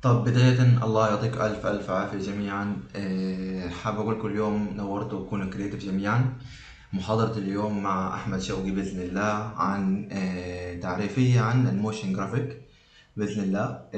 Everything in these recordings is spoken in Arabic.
طب بداية الله يعطيك ألف ألف عافية جميعا. حابب أقول لكم اليوم نورتوا وكونوا كريتيف جميعا. محاضرة اليوم مع أحمد شوقي بإذن الله عن تعريفية عن الموشن جرافيك بإذن الله.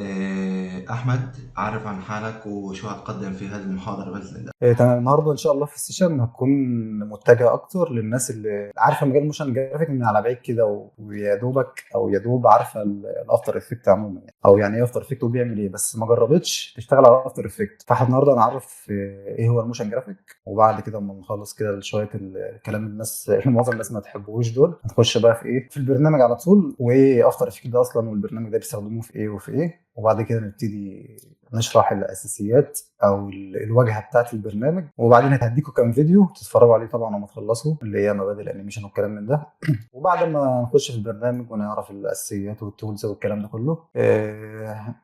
أحمد، عرف عن حالك وشو هتقدم في هذه المحاضرة بإذن الله. تمام. النهارده ان شاء الله في السيشن هتكون متجهه اكتر للناس اللي عارفه مجال موشن جرافيك من على بعيد كده ويا دوبك او يا دوب عارفه الافتر افكت عموما يعني. او يعني ايه افتر افكت وبيعمل ايه، بس ما جربتش تشتغل على افتر افكت. فاحنا النهارده هنعرف ايه هو الموشن جرافيك، وبعد كده اما نخلص كده شويه الكلام الناس معظم الناس ما تحبوش دول، هنخش بقى في ايه، في البرنامج على طول، وايه افتر افكت ده اصلا، والبرنامج ده بيستخدموه في ايه وفي ايه. وبعد كده نبتدي نشرح الاساسيات او الواجهه بتاعت البرنامج، وبعدين هديكوا كام فيديو تتفرجوا عليه طبعا لما تخلصوا، اللي هي مبادئ الانيميشن والكلام من ده. وبعد ما نخش في البرنامج ونعرف الاساسيات والتولز والكلام ده كله،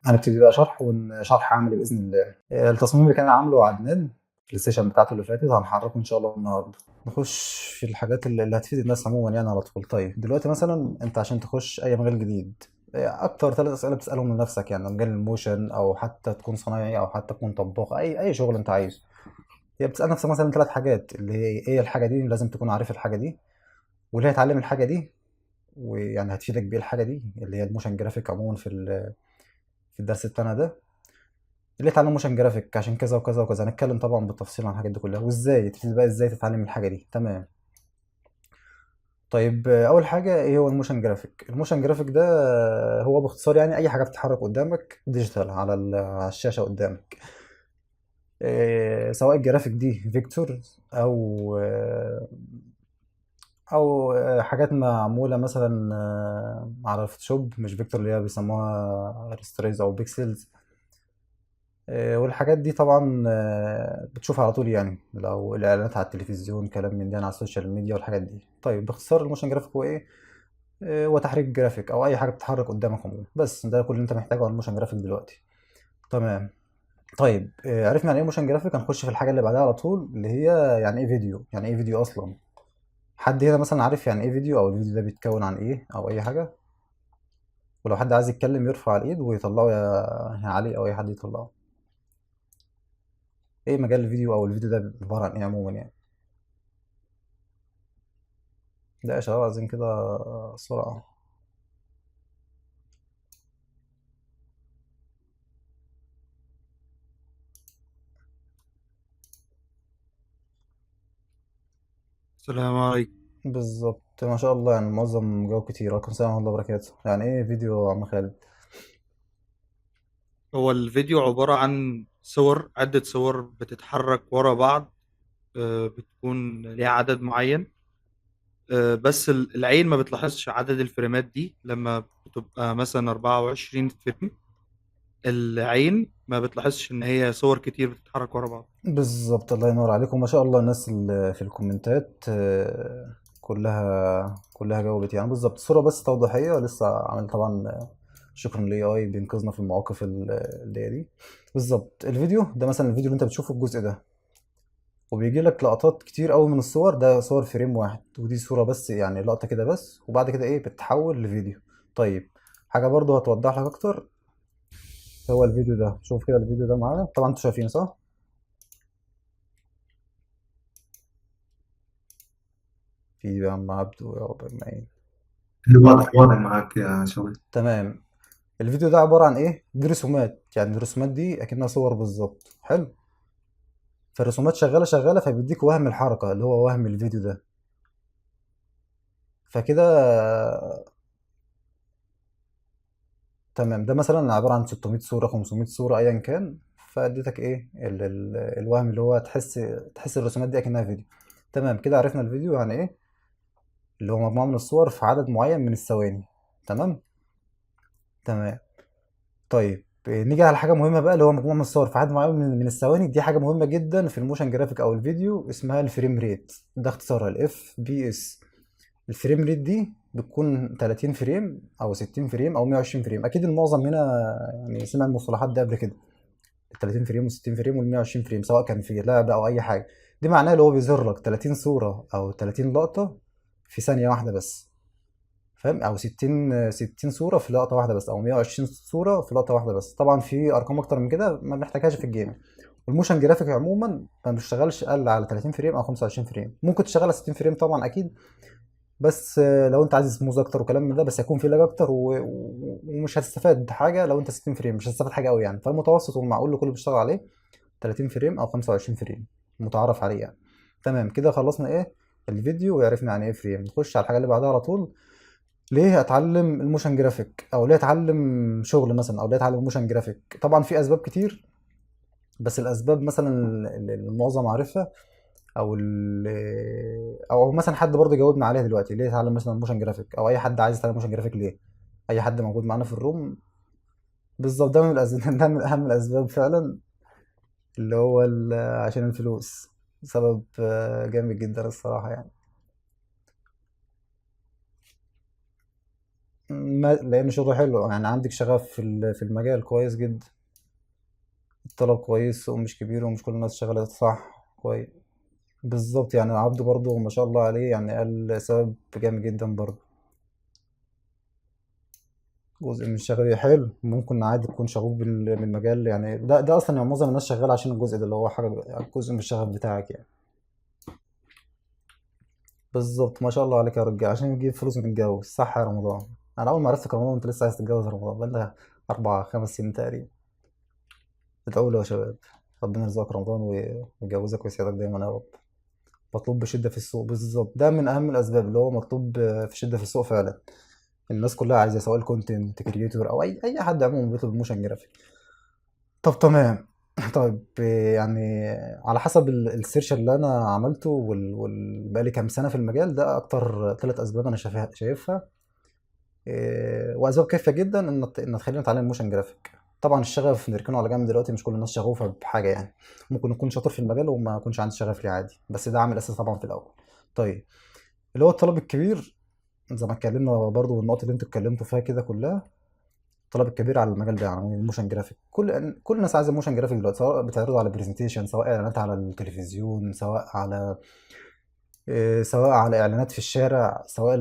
هنبتدي بقى شرح وشرح عملي باذن الله. التصميم اللي كان عامله عدنان في السيشن بتاعته اللي فاتت هنحركه ان شاء الله النهارده. نخش في الحاجات اللي هتفيد الناس عموما يعني على طول. طيب دلوقتي مثلا انت عشان تخش اي مجال جديد، اكتر ثلاث اسئله بتسالهم لنفسك، يعني مجال الموشن او حتى تكون صنايعي او حتى تكون طباخ، اي شغل انت عايزه، هي بتسال نفسك مثلا ثلاث حاجات، اللي هي ايه الحاجه دي، لازم تكون عارف الحاجه دي، واللي هيتعلم الحاجه دي ويعني هتفيدك بيه الحاجه دي، اللي هي الموشن جرافيك عموما في الدرس بتاعنا ده، اللي يتعلم موشن جرافيك عشان كذا وكذا وكذا. هنتكلم طبعا بالتفصيل عن الحاجات دي كلها، وازاي تبتدي بقى ازاي تتعلم الحاجه دي. تمام. طيب اول حاجه ايه هو الموشن جرافيك؟ الموشن جرافيك ده هو باختصار يعني اي حاجه بتتحرك قدامك ديجيتال على على الشاشه قدامك. سواء الجرافيك دي فيكتور او او حاجات معموله مثلا على الفوتوشوب، مش فيكتور اللي هي بيسموها ريستريز او بيكسلز. والحاجات دي طبعا بتشوفها على طول، يعني لو الاعلانات على التلفزيون كلام من ده على السوشيال ميديا والحاجات دي. طيب باختصار الموشن جرافيك هو ايه؟ هو تحريك جرافيك او اي حاجه بتتحرك قدامك عموما، بس ده كل اللي انت محتاجه عن الموشن جرافيك دلوقتي. تمام. طيب عرفنا يعني ايه موشن جرافيك، هنخش في الحاجه اللي بعدها على طول، اللي هي يعني ايه فيديو. يعني ايه فيديو اصلا؟ حد هنا مثلا عارف يعني ايه فيديو، او الفيديو ده بيتكون عن ايه او اي حاجه؟ ولو حد عايز يتكلم يرفع الايد ويطلعه، يا علي او اي حد يطلعه. ايه مجال الفيديو، او الفيديو ده عباره عن ايه عموما يعني؟ ده يا شباب عايزين كده سرعه. السلام عليكم. بالظبط، ما شاء الله، يعني معظم جواب كتير. وعليكم السلام ورحمه الله وبركاته. يعني ايه فيديو يا عم خالد؟ هو الفيديو عبارة عن صور، عدة صور بتتحرك ورا بعض. بتكون ليها عدد معين. بس العين ما بتلاحظش عدد الفريمات دي لما بتبقى مثلا 24 فريم. العين ما بتلاحظش ان هي صور كتير بتتحرك ورا بعض. بالظبط، الله ينور عليكم. ما شاء الله الناس اللي في الكومنتات كلها جاوبت يعني بالظبط. الصورة بس توضيحية لسه عامل طبعا. شكرا للاي اي بينقذنا في المواقف اللي هي دي. بالظبط. الفيديو ده مثلا، الفيديو اللي انت بتشوفه الجزء ده، وبيجي لك لقطات كتير قوي من الصور، ده صور فريم واحد، ودي صورة بس يعني لقطة كده بس، وبعد كده ايه بتتحول لفيديو. طيب حاجة برضو هتوضح لك اكتر، هو الفيديو ده. شوف كده الفيديو ده معانا طبعا، انتوا شايفينه صح؟ في يا عم عبدو يا رب اجمعين. واضح معك يا شوقي. تمام. الفيديو ده عبارة عن ايه؟ دي رسومات، يعني الرسومات دي اكنها صور بالظبط. حلو. فالرسومات شغالة شغالة، فبيديك وهم الحركة اللي هو وهم الفيديو ده. فكده تمام. ده مثلا عبارة عن 600 صورة 500 صورة ايا كان، فاديتك ايه الوهم اللي هو تحس الرسومات دي اكنها فيديو. تمام كده عرفنا الفيديو يعني ايه، اللي هو مجموعة من الصور في عدد معين من الثواني. تمام. تمام. طيب نيجي على حاجة مهمة بقى، اللي هو مجموعة من الصور في عدد معين من الثواني. دي حاجة مهمة جدا في الموشن جرافيك أو الفيديو، اسمها الفريم ريت. ده اختصارها الاف بي اس. الفريم ريت دي بتكون 30 فريم أو 60 فريم أو 120 فريم. أكيد المعظم هنا يعني سمع المصطلحات دي قبل كده، ال 30 فريم و60 فريم وال 120 فريم، سواء كان في لعبة أو أي حاجة. دي معناها اللي هو بيظهر لك 30 صورة أو 30 لقطة في ثانية واحدة بس. فاهم؟ او 60 صوره في لقطه واحده بس، او 120 صوره في لقطه واحده بس. طبعا في ارقام اكتر من كده ما بنحتاجهاش في الجيم. والموشن جرافيك عموما ما بيشتغلش اقل على 30 فريم او 25 فريم. ممكن تشتغل على 60 فريم طبعا اكيد، بس لو انت عايز سموز اكتر وكلام من ده، بس هيكون في لاج اكتر ومش هتستفاد حاجه. لو انت 60 فريم مش هتستفاد حاجه قوي يعني. فالمتوسط والمعقول اللي كله بيشتغل عليه 30 فريم او 25 فريم متعارف عليه يعني. تمام كده خلصنا ايه الفيديو وعرفنا يعني ايه فريم. نخش على الحاجه اللي بعدها على طول. ليه اتعلم الموشن جرافيك، او ليه اتعلم شغل مثلا، او ليه اتعلم موشن جرافيك؟ طبعا في اسباب كتير، بس الاسباب مثلا اللي المعظم عارفها، او مثلا حد برضه جاوبنا عليها دلوقتي. ليه اتعلم مثلا موشن جرافيك، او اي حد عايز يتعلم موشن جرافيك ليه؟ اي حد موجود معانا في الروم. بالظبط، ده من الاسباب ده من اهم الاسباب فعلا، اللي هو عشان الفلوس. سبب جامد جدا الصراحة يعني. لأن شغله حلو يعني، عندك شغف في المجال كويس جدا. الطلب كويس ومش كبير، ومش كل الناس شغالة صح كويس. بالظبط يعني عبده برضه ما شاء الله عليه يعني، قال سبب جامد جدا برضه. جزء من الشغف حلو، ممكن عادي تكون شغوف بالمجال يعني. ده اصلا يعني معظم الناس شغاله عشان الجزء ده اللي هو حاجه يعني، جزء من الشغف بتاعك يعني. بالظبط ما شاء الله عليك يا رجال، عشان يجيب فلوس نتجوز صح يا رمضان. انا اول ما عرفتك يا رمضان انت لسه عايز تتجوز يا رمضان، بقالنا 4 5 سنين تقريبا. ادعوا له يا شباب، ربنا يرزقك رمضان ويجوزك ويسعدك دايما يا رب. مطلوب بشدة في السوق، بالظبط ده من أهم الأسباب اللي هو مطلوب في شدة في السوق فعلا. الناس كلها عايزة، سواء الكونتنت كريتور أو أي حد عموما بيطلب موشن جرافيك. طب تمام. طيب يعني على حسب السيرش اللي أنا عملته بقالي كام سنة في المجال ده، أكتر 3 أسباب أنا شايفها وأسباب كافية جدا إن تخلينا نتعلم موشن جرافيك. طبعا الشغف نركنه على جنب دلوقتي، مش كل الناس شغوفة بحاجة يعني. ممكن يكون شاطر في المجال وما يكونش عندي شغف ليه عادي، بس ده عامل أساسي طبعا في الأول. طيب اللي هو الطلب الكبير، زي ما اتكلمنا برضو النقط اللي انتوا اتكلمتوا فيها كده كلها. الطلب الكبير على المجال ده يعني الموشن جرافيك، كل الناس عايزه موشن جرافيك دلوقتي، سواء بتعرضوا على برزنتيشن، سواء اعلانات على التلفزيون، سواء على اعلانات في الشارع، سواء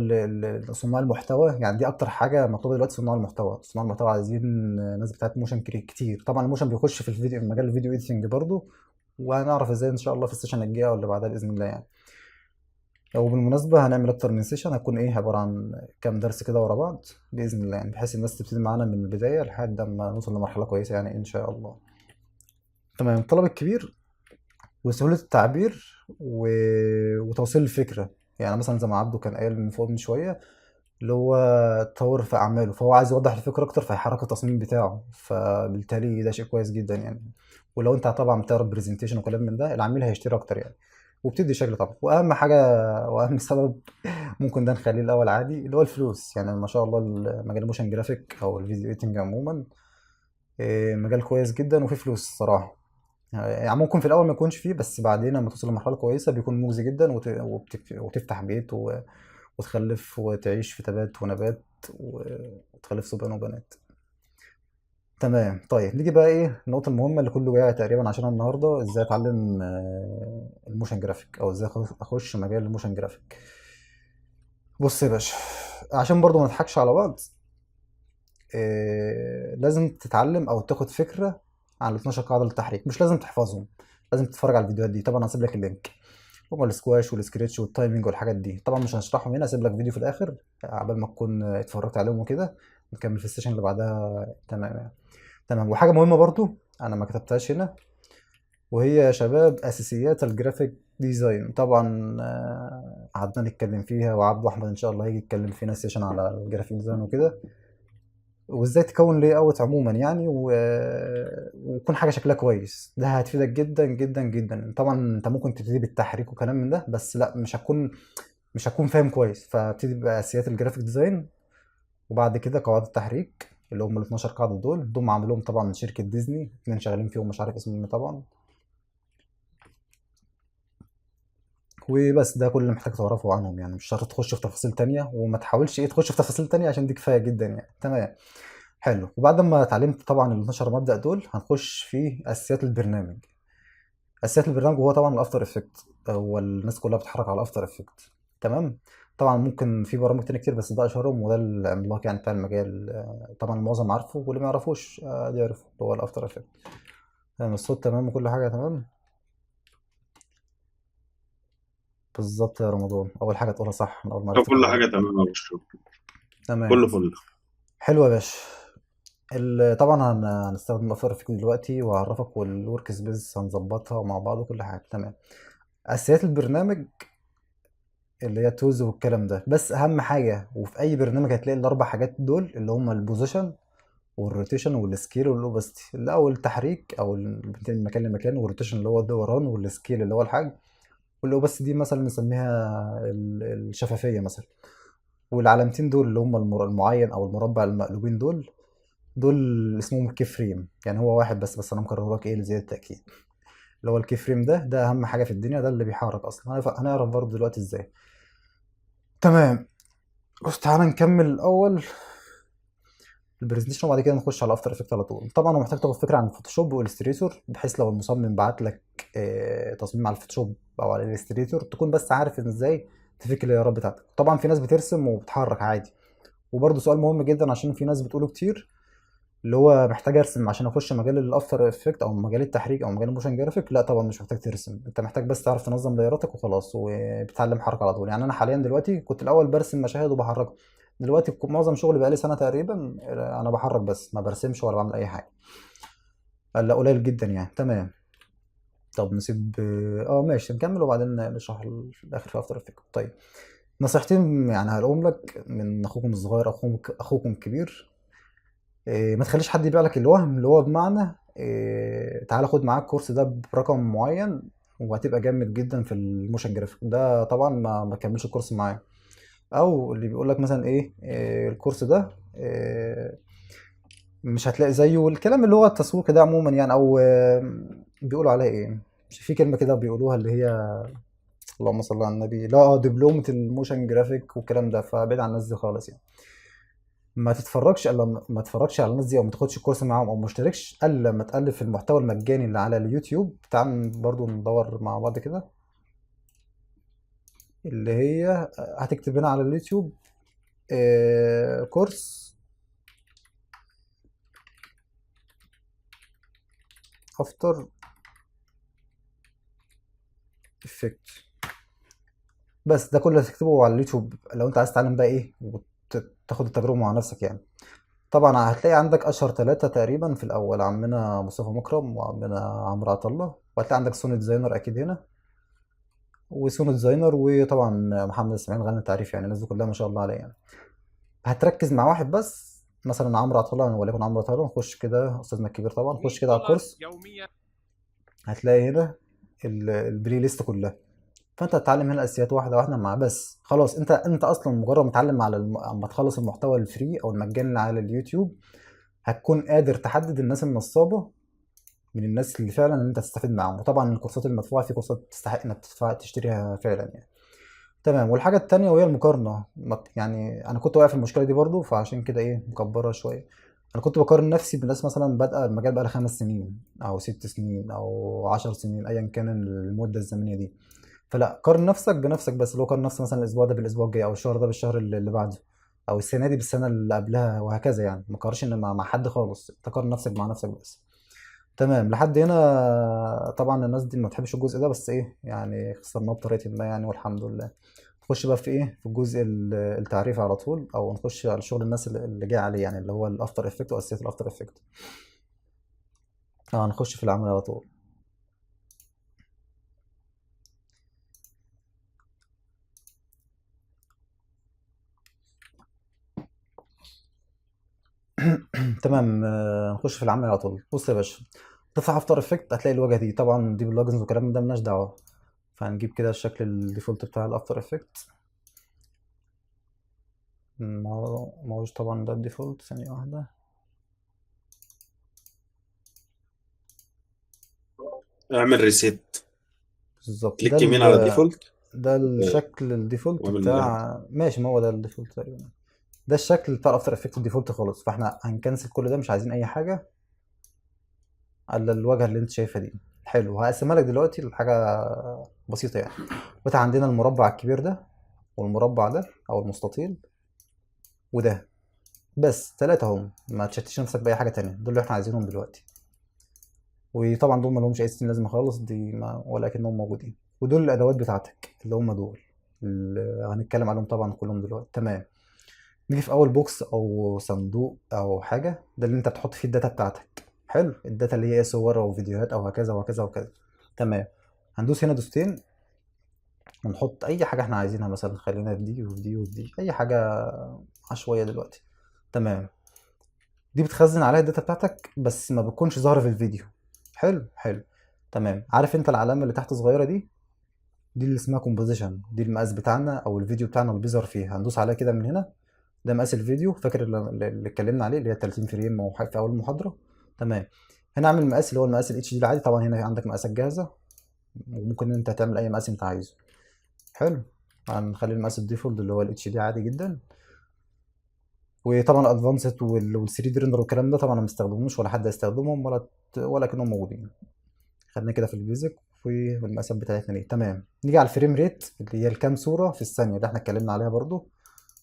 صناع المحتوى. يعني دي اكتر حاجه مطلوبه دلوقتي، صناع المحتوى. صناع المحتوى عايزين ناس بتاعت موشن كتير. طبعا الموشن بيخش في الفيديو، في مجال الفيديو ايديتنج برضو، وهنعرف ازاي ان شاء الله في السيشن الجايه واللي بعدها باذن الله يعني. وبالمناسبة هنعمل أكتر من سيشن، هتكون عبارة عن كام درس كده ورا بعض بإذن الله يعني، بحيث الناس تبتدي معانا من البداية لحد ما نوصل لمرحلة كويسة يعني إن شاء الله. تمام. الطلب الكبير وسهولة التعبير وتوصيل الفكرة. يعني مثلا زي ما عبده كان قايل من فوق من شوية، اللي هو تطور في أعماله، فهو عايز يوضح الفكرة أكتر فيحرك التصميم بتاعه، فبالتالي ده شيء كويس جدا يعني. ولو أنت طبعا بتعرض برزنتيشن وكلام من ده، العميل هيشتري أكتر يعني، وبتدي شكل طبعا. وأهم حاجة وأهم سبب ممكن ده نخليه الأول عادي، اللي هو الفلوس. يعني ما شاء الله مجال الموشن جرافيك أو الفيديو إيديتنج عموما مجال كويس جدا وفيه فلوس الصراحة. يعني ممكن في الأول ما يكونش فيه، بس بعدين لما توصل لمرحلة كويسة بيكون مجزي جدا، وتفتح بيت وتخلف وتعيش في تبات ونبات وتخلف صبيان وبنات. تمام. طيب نيجي بقى النقطة المهمة اللي كله جاي تقريبا عشان النهاردة، ازاي اتعلم الموشن جرافيك، او ازاي اخش مجال الموشن جرافيك. بص يا باشا، عشان برضو ما نضحكش على بعض، لازم تتعلم او تاخد فكرة عن ال 12 قاعدة للتحريك. مش لازم تحفظهم، لازم تتفرج على الفيديوهات دي. طبعا هسيب لك اللينك، هما السكواش والسكريتش والتايمنج والحاجات دي. طبعا مش هنشرحهم هنا، هسيب لك فيديو في الاخر عبال ما تكون اتفرجت عليهم وكده، نكمل في السيشن اللي بعدها. تمام يعني. تمام. وحاجة مهمة برضو انا ما كتبتهاش هنا، وهي يا شباب اساسيات الجرافيك ديزاين. طبعا قعدنا نتكلم فيها، وعبد احمد ان شاء الله هيجي يتكلم فينا سيشن على الجرافيك ديزاين وكده، وازاي تكون لاي اوت عموما يعني ويكون حاجه شكلها كويس. ده هتفيدك جدا جدا جدا. طبعا انت ممكن تبتدي بالتحريك وكلام من ده، بس لا، مش هتكون فاهم كويس. فابتدي باساسيات الجرافيك ديزاين، وبعد كده قواعد التحريك اللي هم ال 12 قاعده دول عاملهم طبعا من شركه ديزني، اتنين شغالين فيهم مش عارف اسمهم طبعا. وبس ده كل اللي محتاج تعرفه عنهم يعني. مش شرط تخش في تفاصيل تانية، وما تحاولش تخش في تفاصيل تانية، عشان دي كفايه جدا يعني. تمام. حلو. وبعد ما اتعلمت طبعا ال 12 مبدأ دول، هنخش في اساسيات البرنامج. اساسيات البرنامج هو طبعا الافتر افكت، هو الناس كلها بتتحرك على الافتر افكت. تمام. طبعا ممكن في برامج تانية كتير بس ده اشهرهم وده العملاق يعني بتاع المجال. طبعا المعظم عارفه واللي ما يعرفوش يعرفه، اللي هو الافتر افكت. تمام، الصوت تمام وكل حاجه تمام. بالظبط يا رمضان، اول حاجه تقولها صح من اول ما طب عرفت كل كلامك. حاجة تمام يا باشا. تمام. كله فل. حلو يا باشا. طبعا هنستخدم الافتر افكت دلوقتي وهعرفك، والورك سبيس هنظبطها مع بعض وكل حاجه تمام. اساسيات البرنامج اللي هي التولز والكلام ده، بس اهم حاجه وفي اي برنامج هتلاقي الاربع حاجات دول اللي هم البوزيشن والروتيشن والسكيل والاوبستي. الاول التحريك او من مكان لمكان، والروتيشن اللي هو الدوران، والسكيل اللي هو الحجم، والاوبستي دي مثلا نسميها الشفافيه مثلا. والعلامتين دول اللي هم المعين او المربع المقلوبين دول اسمهم الكي فريم. يعني هو واحد بس انا مكرره لك ايه لزياده التاكيد. اللي هو الكي فريم ده اهم حاجه في الدنيا، ده اللي بيحرك اصلا. هنعرف برضه دلوقتي ازاي. تمام. بص تعالى نكمل الاول البرزنتيشن وبعد كده نخش على افتر افكت على طول. طبعا هو محتاج تاخد فكره عن الفوتوشوب والستريتور، بحيث لو المصمم بعت لك تصميم على الفوتوشوب او على الاستريتور تكون بس عارف ان ازاي تفك اللايرات بتاعتك. طبعا في ناس بترسم وبتحرك عادي. وبرده سؤال مهم جدا عشان في ناس بتقوله كتير، اللي هو محتاج ارسم عشان اخش مجال الافتر افكت او مجال التحريك او مجال الموشن جرافيك؟ لا طبعا مش محتاج ترسم، انت محتاج بس تعرف تنظم لايراتك وخلاص، وبتتعلم حركه على طول. يعني انا حاليا دلوقتي كنت الاول برسم مشاهد وبحركها، دلوقتي معظم شغلي بقالي سنه تقريبا انا بحرك بس ما برسمش ولا بعمل اي حاجه. لا قليل جدا يعني. تمام. طب نسيب ماشي نكمل وبعدين نشرح في الاخر في افتر افكت. طيب نصيحتين يعني هقولهم لك من اخوكم الصغير، اخوكم الكبير. ما تخليش حد يبيع لك الوهم، اللي هو بمعنى تعالى خد معاك الكورس ده برقم معين وهتبقى جامد جدا في الموشن جرافيك. ده طبعا ما كملش الكورس معاه. او اللي بيقول لك مثلا ايه الكورس ده مش هتلاقي زيه، الكلام اللي هو التسويق ده عموما يعني. او بيقولوا عليها ايه، مش في كلمه كده بيقولوها اللي هي اللهم صل على النبي، لا دبلومه الموشن جرافيك والكلام ده، فبعيد عن الناس دي خالص يعني. ما تتفرجش على الناس دي او ما تاخدش الكورس معاهم او ما اشتركش الا لما تالف المحتوى المجاني اللي على اليوتيوب. تعال برضو ندور مع بعض كده، اللي هي هتكتب هنا على اليوتيوب كورس افتر افكت. بس ده كله اللي هتكتبه على اليوتيوب لو انت عايز تتعلم بقى ايه وتاخد التجربه مع نفسك يعني. طبعا هتلاقي عندك اشهر ثلاثة تقريبا في الاول، عمنا مصطفى مكرم وعمنا عمرو عطله، وهتلاقي عندك سوني ديزاينر اكيد هنا، وسونو ديزاينر، وطبعا محمد اسماعيل غني التعريف. يعني الناس دي كلها ما شاء الله عليه يعني. هتركز مع واحد بس مثلا عمرو عطله، وليكن عمرو عطله. نخش كده استاذنا الكبير طبعا، خش كده على الكورس هتلاقي هنا البلاي ليست كلها. فانت هتتعلم هنا الاساسيات واحده واحده مع بس خلاص. انت اصلا مجرد متعلم على اما تخلص المحتوى الفري او المجاني اللي على اليوتيوب هتكون قادر تحدد الناس النصابه من الناس اللي فعلا انت تستفيد معاهم. وطبعا الكورسات المدفوعه في كورسات تستحق انك تدفع تشتريها فعلا يعني. تمام. والحاجة التانية وهي المقارنة، يعني أنا كنت واقع في المشكلة دي برضو، فعشان كده إيه مكبرها شوية. أنا كنت بقارن نفسي بناس مثلا بادئة المجال بقالها 5 سنين أو 6 سنين أو 10 سنين أيا كان المدة الزمنية دي. فلا، قارن نفسك بنفسك بس. اللي هو قارن نفسك مثلا الأسبوع ده بالأسبوع الجاي، أو الشهر ده بالشهر اللي بعده، أو السنة دي بالسنة اللي قبلها، وهكذا يعني. ما تقارنش مع حد خالص، تقارن نفسك مع نفسك بس. تمام لحد هنا. طبعا الناس دي ما بتحبش الجزء ده بس ايه يعني خسرناه بطريقة ما يعني، والحمد لله. نخش بقى في ايه في الجزء التعريفي على طول، او نخش على شغل الناس اللي جاي عليه يعني، اللي هو الافتر افكت واساسيات الافتر افكت. نخش في العمل على طول. تمام. نخش في العمل على طول. بص يا باشا، تفتح افتر افكت هتلاقي الواجهه دي. طبعا دي بلجنز وكلام من ده مالناش دعوه. فهنجيب كده الشكل الديفولت بتاع الافتر افكت. ما هوش طبعا ده الديفولت. ثانيه واحده. اعمل ريسيت، بالظبط كليك يمين على ديفولت ده الشكل الديفولت واعمل من الاول. بتاع ماشي. ما هو ده الديفولت تقريبا. ده الشكل بتاع الافتر افكت الديفولت خالص. فاحنا هنكنسل كل ده، مش عايزين اي حاجه الا الواجهه اللي انت شايفها دي. حلو. هقسمها لك دلوقتي لحاجه بسيطه يعني. وانت عندنا المربع الكبير ده والمربع ده او المستطيل وده، بس 3 هم، ما تشتتش نفسك باي حاجه تانية، دول اللي احنا عايزينهم دلوقتي. وطبعا دول ما لهمش اي ستين لازمه خالص، دي ما ولكنهم موجودين. ودول الادوات بتاعتك اللي هم دول اللي هنتكلم عليهم طبعا كلهم دلوقتي. تمام. نيجي في اول بوكس او صندوق او حاجه، ده اللي انت بتحط فيه الداتا بتاعتك. حلو، الداتا اللي هي صور او فيديوهات او هكذا وهكذا وكذا. تمام. هندوس هنا دوستين ونحط اي حاجه احنا عايزينها، مثلا خلينا في دي وفي دي وفي دي، اي حاجه عشوائيه دلوقتي. تمام. دي بتخزن عليها الداتا بتاعتك بس ما بتكونش ظاهره في الفيديو. حلو حلو. تمام. عارف انت العلامه اللي تحت صغيره دي اللي اسمها كومبوزيشن، دي المقاس بتاعنا او الفيديو بتاعنا اللي بيظهر فيها. هندوس عليها كده من هنا، ده مقاس الفيديو. فاكر اللي اتكلمنا عليه اللي هي 30 فريم او في اول المحاضره. تمام. هنا اعمل مقاس اللي هو المقاس الاتش دي العادي، طبعا هنا عندك مقاسات جاهزه وممكن انت تعمل اي مقاس انت عايزه. حلو. هنخلي المقاس الديفولت اللي هو الاتش دي عادي جدا. وطبعا الادفانسد وال 3 دي ريندر والكلام ده طبعا ما بستخدموش ولا حد هيستخدمهم ولا كانهم موجودين. خلينا كده في البيزك والمقاسات بتاعتنا دي. تمام. نيجي على الفريم ريت اللي هي الكام صوره في الثانيه اللي احنا اتكلمنا عليها برضو،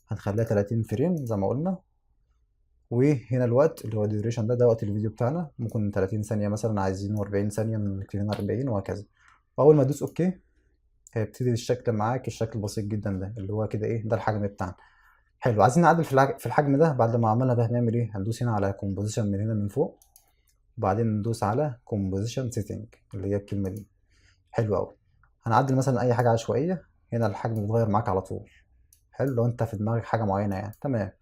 هنخليها 30 فريم زي ما قلنا. وهنا الوقت اللي هو الديوريشن ده وقت الفيديو بتاعنا، ممكن 30 ثانيه مثلا، عايزينه 40 ثانيه نكتب 40 وهكذا. واول ما تدوس اوكي هيبتدي الشكل معاك، الشكل البسيط جدا ده اللي هو كده ايه، ده الحجم بتاعنا. حلو. عايزين نعدل في الحجم ده. بعد ما عملنا ده هنعمل ايه؟ هندوس هنا على كومبوزيشن من هنا من فوق، وبعدين ندوس على كومبوزيشن سيتنج اللي هي الكلمه دي. حلو قوي. هنعدل مثلا اي حاجه عشوائيه، هنا الحجم بيتغير معاك على طول. حلو، لو انت في دماغك حاجه معينه يعني. تمام.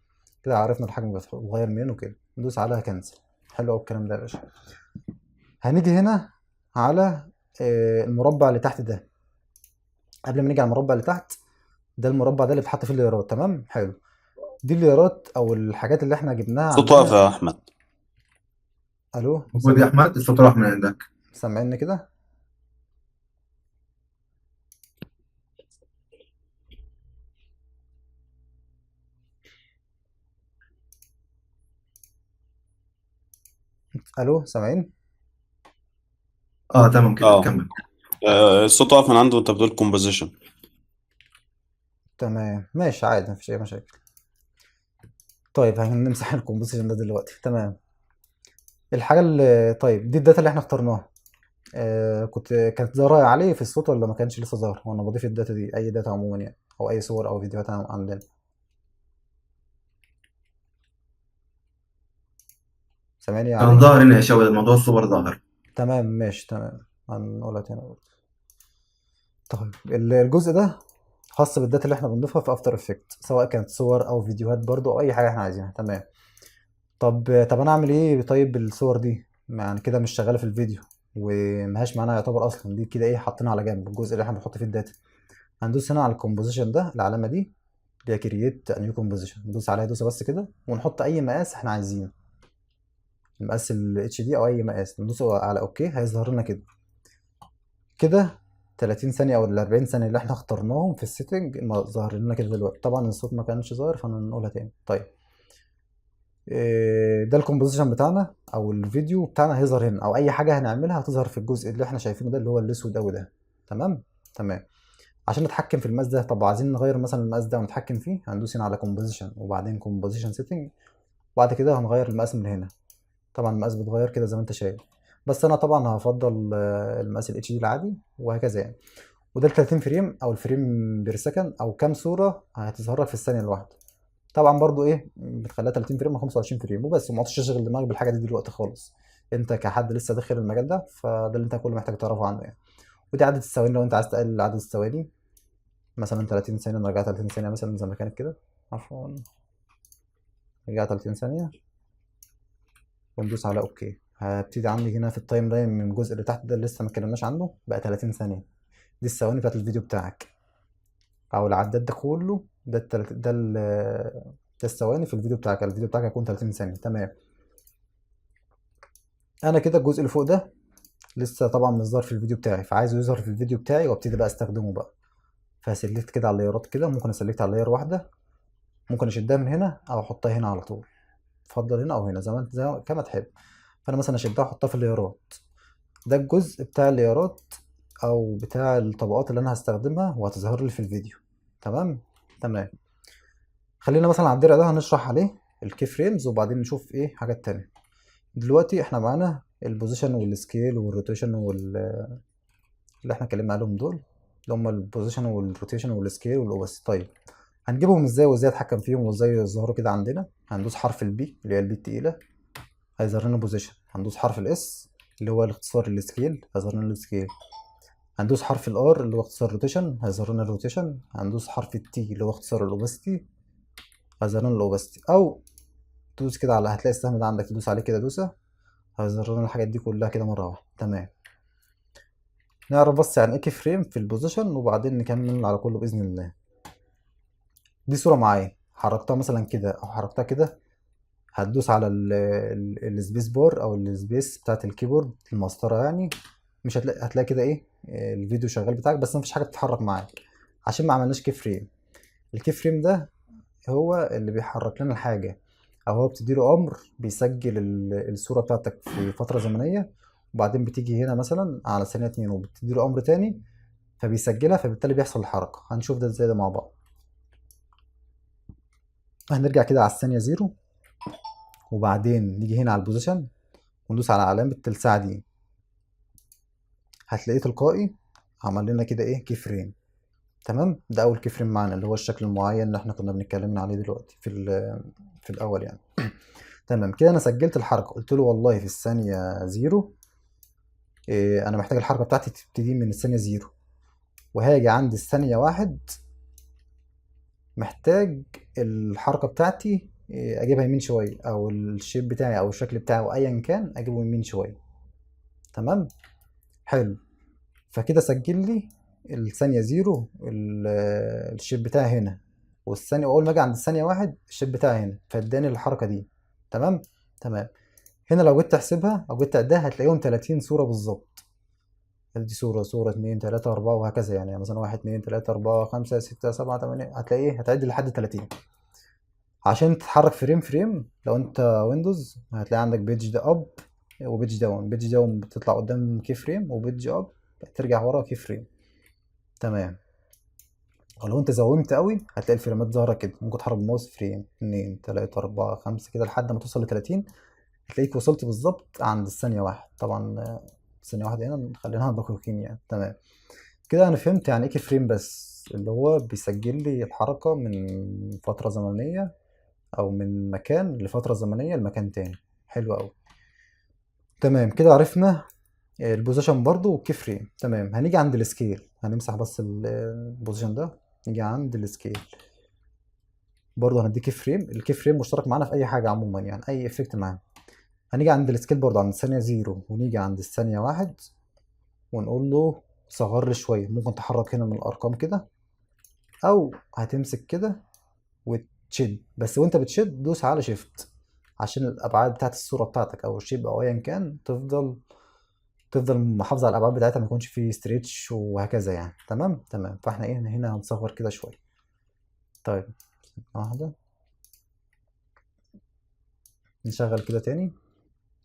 كده عرفنا الحجم بيتغير منين وكده. ندوس على كنسل. حلو قوي الكلام ده يا باشا. هنيجي هنا على المربع اللي تحت ده. قبل ما نيجي على المربع اللي تحت ده، المربع ده اللي بيتحط فيه الليرات. تمام. حلو. دي الليرات او الحاجات اللي احنا جبناها صوت واقف عندنا. يا احمد. الو، المفروض يا احمد الصوت راح من عندك. سامعيني كده؟ الو، سامعين؟ اه تمام كده اه كمل. الصوت واقف من عنده وانت بتقول كومبوزيشن. تمام ماشي عادي، مفيش اي مشاكل. طيب هنمسح الكومبوزيشن ده دلوقتي. تمام. الحاجه اللي طيب، دي الداتا اللي احنا اخترناها. كانت ظاهره عليه في الصوت ولا ما كانش لسه ظاهر وانا بضيف الداتا دي؟ اي داتا عموما يعني، او اي صور او فيديوهات عندنا. سامعني يا كان علي؟ ظاهر هنا يا شباب، الموضوع الصور ظاهر. تمام ماشي. تمام. هنقولها تاني برضه. طيب الجزء ده خاص بالداتا اللي احنا بنضيفها في افتر افكت، سواء كانت صور او فيديوهات برضو او اي حاجه احنا عايزينها. تمام. طب انا اعمل ايه طيب بالصور دي؟ يعني كده مش شغاله في الفيديو وملهاش معنى يعتبر اصلا، دي كده ايه حاطينها على جنب، الجزء اللي احنا بنحط فيه الداتا. هندوس هنا على الكومبوزيشن ده، العلامه دي اللي هي كرييت نيو كومبوزيشن، ندوس عليها دوسه بس كده ونحط اي مقاس احنا عايزينه، المقاس الاتش دي او اي مقاس. ندوس على اوكي هيظهر لنا كده. كده 30 ثانية أو ال 40 ثانية اللي احنا اخترناهم في السيتنج ما ظهر لنا كده دلوقتي. طبعا الصوت ما كانش ظاهر فهنقولها تاني. طيب ده الكومبوزيشن بتاعنا او الفيديو بتاعنا هيظهر هنا، او اي حاجة هنعملها هتظهر في الجزء اللي احنا شايفينه ده اللي هو الاسود اوي ده. تمام. تمام. عشان نتحكم في المقاس ده، طب عايزين نغير مثلا المقاس ده ونتحكم فيه، هندوس هنا على كومبوزيشن وبعدين كومبوزيشن سيتنج، وبعد كده هنغير المقاس من هنا. طبعا المقاس بيتغير كده زي ما انت شايف، بس انا طبعا هفضل المقاس الاتش دي العادي وهكذا يعني. وده ال 30 فريم او الفريم بير سكند او كام صوره هتظهر لك في الثانيه الواحده. طبعا برضو ايه بتخليها 30 فريم و 25 فريم وبس، وما تقعدش تشغل دماغك بالحاجه دي دلوقتي خالص. انت كحد لسه داخل المجال ده فده اللي انت كل محتاج تعرفه عنه يعني. ودي عدد الثواني لو انت عايز تقلل عدد الثواني، مثلا 30 ثانيه نرجع 30 ثانيه مثلا زي ما كانت كده. عفوا، نرجع 30 ثانيه وندوس على اوكي. هبتدي عندي هنا في التايم لاين من الجزء اللي تحت ده اللي لسه ما اتكلمناش عنه بقى 30 ثانيه. دي الثواني بتاعت الفيديو بتاعك او العداد ده كله، ده الثواني في الفيديو بتاعك. الفيديو بتاعك هيكون 30 ثانيه. تمام. انا كده الجزء اللي فوق ده لسه طبعا مش ظاهر في الفيديو بتاعي، فعايزه يظهر في الفيديو بتاعي وابتدي بقى استخدمه بقى. فسلكت كده على اللايرات كده، ممكن اسلكت على لاير واحده، ممكن اشدها من هنا او احطها هنا على طول. اتفضل هنا او هنا زي ما انت كما تحب. فانا مثلا اشدها واحطها في اللايرات. ده الجزء بتاع اللايرات او بتاع الطبقات اللي انا هستخدمها وهتظهر لي في الفيديو. تمام. تمام. خلينا مثلا على الدرع ده هنشرح عليه الكي فريمز وبعدين نشوف ايه حاجات تانية. دلوقتي احنا معانا البوزيشن والسكيل والروتيشن اللي احنا اتكلمنا عليهم دول، اللي هم البوزيشن والروتيشن والسكيل والاوبس. طيب هنجيبهم ازاي وازاي اتحكم فيهم وازاي يظهروا كده عندنا؟ هندوس حرف البي اللي هي البي التقيله، هيظهر لنا بوزيشن. هندوس حرف الاس اللي هو الاختصار السكيل، هيظهر لنا السكيل. هندوس حرف الار اللي هو اختصار الروتيشن، هيظهر لنا الروتيشن. هندوس حرف التي اللي هو اختصار الاوبستي، هيظهر لنا الاوبستي. او تدوس كده على، هتلاقي السهم ده عندك، تدوس عليه كده دوسه، هيظهر لنا الحاجات دي كلها كده مره واحده. تمام. نعرف بس يعني ايه كي فريم في البوزيشن وبعدين نكمل على كله باذن الله. دي صوره معايا حركتها مثلا كده او حركتها كده، هتدوس على السبيس بار او السبيس بتاعت الكيبورد المسطره يعني، مش هتلاقي كده ايه الفيديو شغال بتاعك، بس مفيش حاجه بتتحرك معاك عشان ما عملناش كي فريم. الكي فريم ده هو اللي بيحرك لنا الحاجه، او هو بتديله امر بيسجل الصوره بتاعتك في فتره زمنيه، وبعدين بتيجي هنا مثلا على ثانيه 2 وبتديله امر تاني فبيسجلها، فبالتالي بيحصل الحركه. هنشوف ده ازاي ده مع بعض. هنرجع كده على الثانيه 0 وبعدين نيجي هنا على البوزيشن وندوس على علامه الساعه دي، هتلاقيه تلقائي عمل لنا كده ايه كي فريم. تمام. ده اول كي فريم معانا اللي هو الشكل المعين اللي احنا كنا بنتكلم عليه دلوقتي في الاول يعني. تمام كده انا سجلت الحركه، قلت له والله في الثانيه 0 إيه انا محتاج الحركه بتاعتي تبتدي من الثانيه 0، وهاجي عند الثانيه 1 محتاج الحركه بتاعتي إيه اجيبها يمين شويه، او الشيب بتاعي او الشكل بتاعي او ايا كان اجيبه يمين شويه. تمام. حلو. فكده سجل لي الثانية 0 الشيب بتاعي هنا، والثانية أول ما أجي عند الثانية 1 الشيب بتاعي هنا، فاداني الحركة دي. تمام. تمام. هنا لو جيت تحسبها أو جيت تعدها هتلاقيهم 30 صورة بالظبط. دي صورة 2 3 4 وهكذا يعني مثلا 1 2 3 4 5 6 7 8 هتلاقي إيه هتعد لحد 30. عشان تتحرك فريم فريم لو أنت ويندوز هتلاقي عندك بيج ده أب وبيج داون. بيج داون بتطلع قدام كي فريم، وبيج أب ترجع ورا كي فريم. تمام. ولو انت زومت قوي هتلاقي الفريمات ظاهره كده، ممكن تحرك الماوس فريم 2 3 4 5 كده لحد ما توصل ل 30، هتلاقيك وصلت بالظبط عند الثانيه 1. طبعا ثانيه 1 هنا خليناها دقيقين يعني. تمام. كده انا فهمت يعني ايه كي فريم، بس اللي هو بيسجل لي الحركه من فتره زمنيه او من مكان لفتره زمنيه لمكان تاني. حلو قوي. تمام كده عرفنا البوزيشن برضو والكي فريم. تمام. هنيجي عند السكيل، هنمسح بس البوزيشن ده، نيجي عند السكيل برضه هندي كي فريم. الكي فريم مشترك معانا في اي حاجه عموما يعني اي افكت معانا. هنيجي عند السكيل برضه عند الثانيه 0 ونيجي عند الثانيه 1 ونقول له صغر لي شويه. ممكن تحرك هنا من الارقام كده، او هتمسك كده وتشد، بس وانت بتشد دوس على شيفت عشان الابعاد بتاعت الصوره بتاعتك او الشيب او ايا كان تفضل محافظه على الابعاد بتاعتها، ما يكونش فيه ستريتش وهكذا يعني. تمام. تمام. فاحنا ايه هنا هنصغر كده شويه. طيب واحده نشغل كده تاني.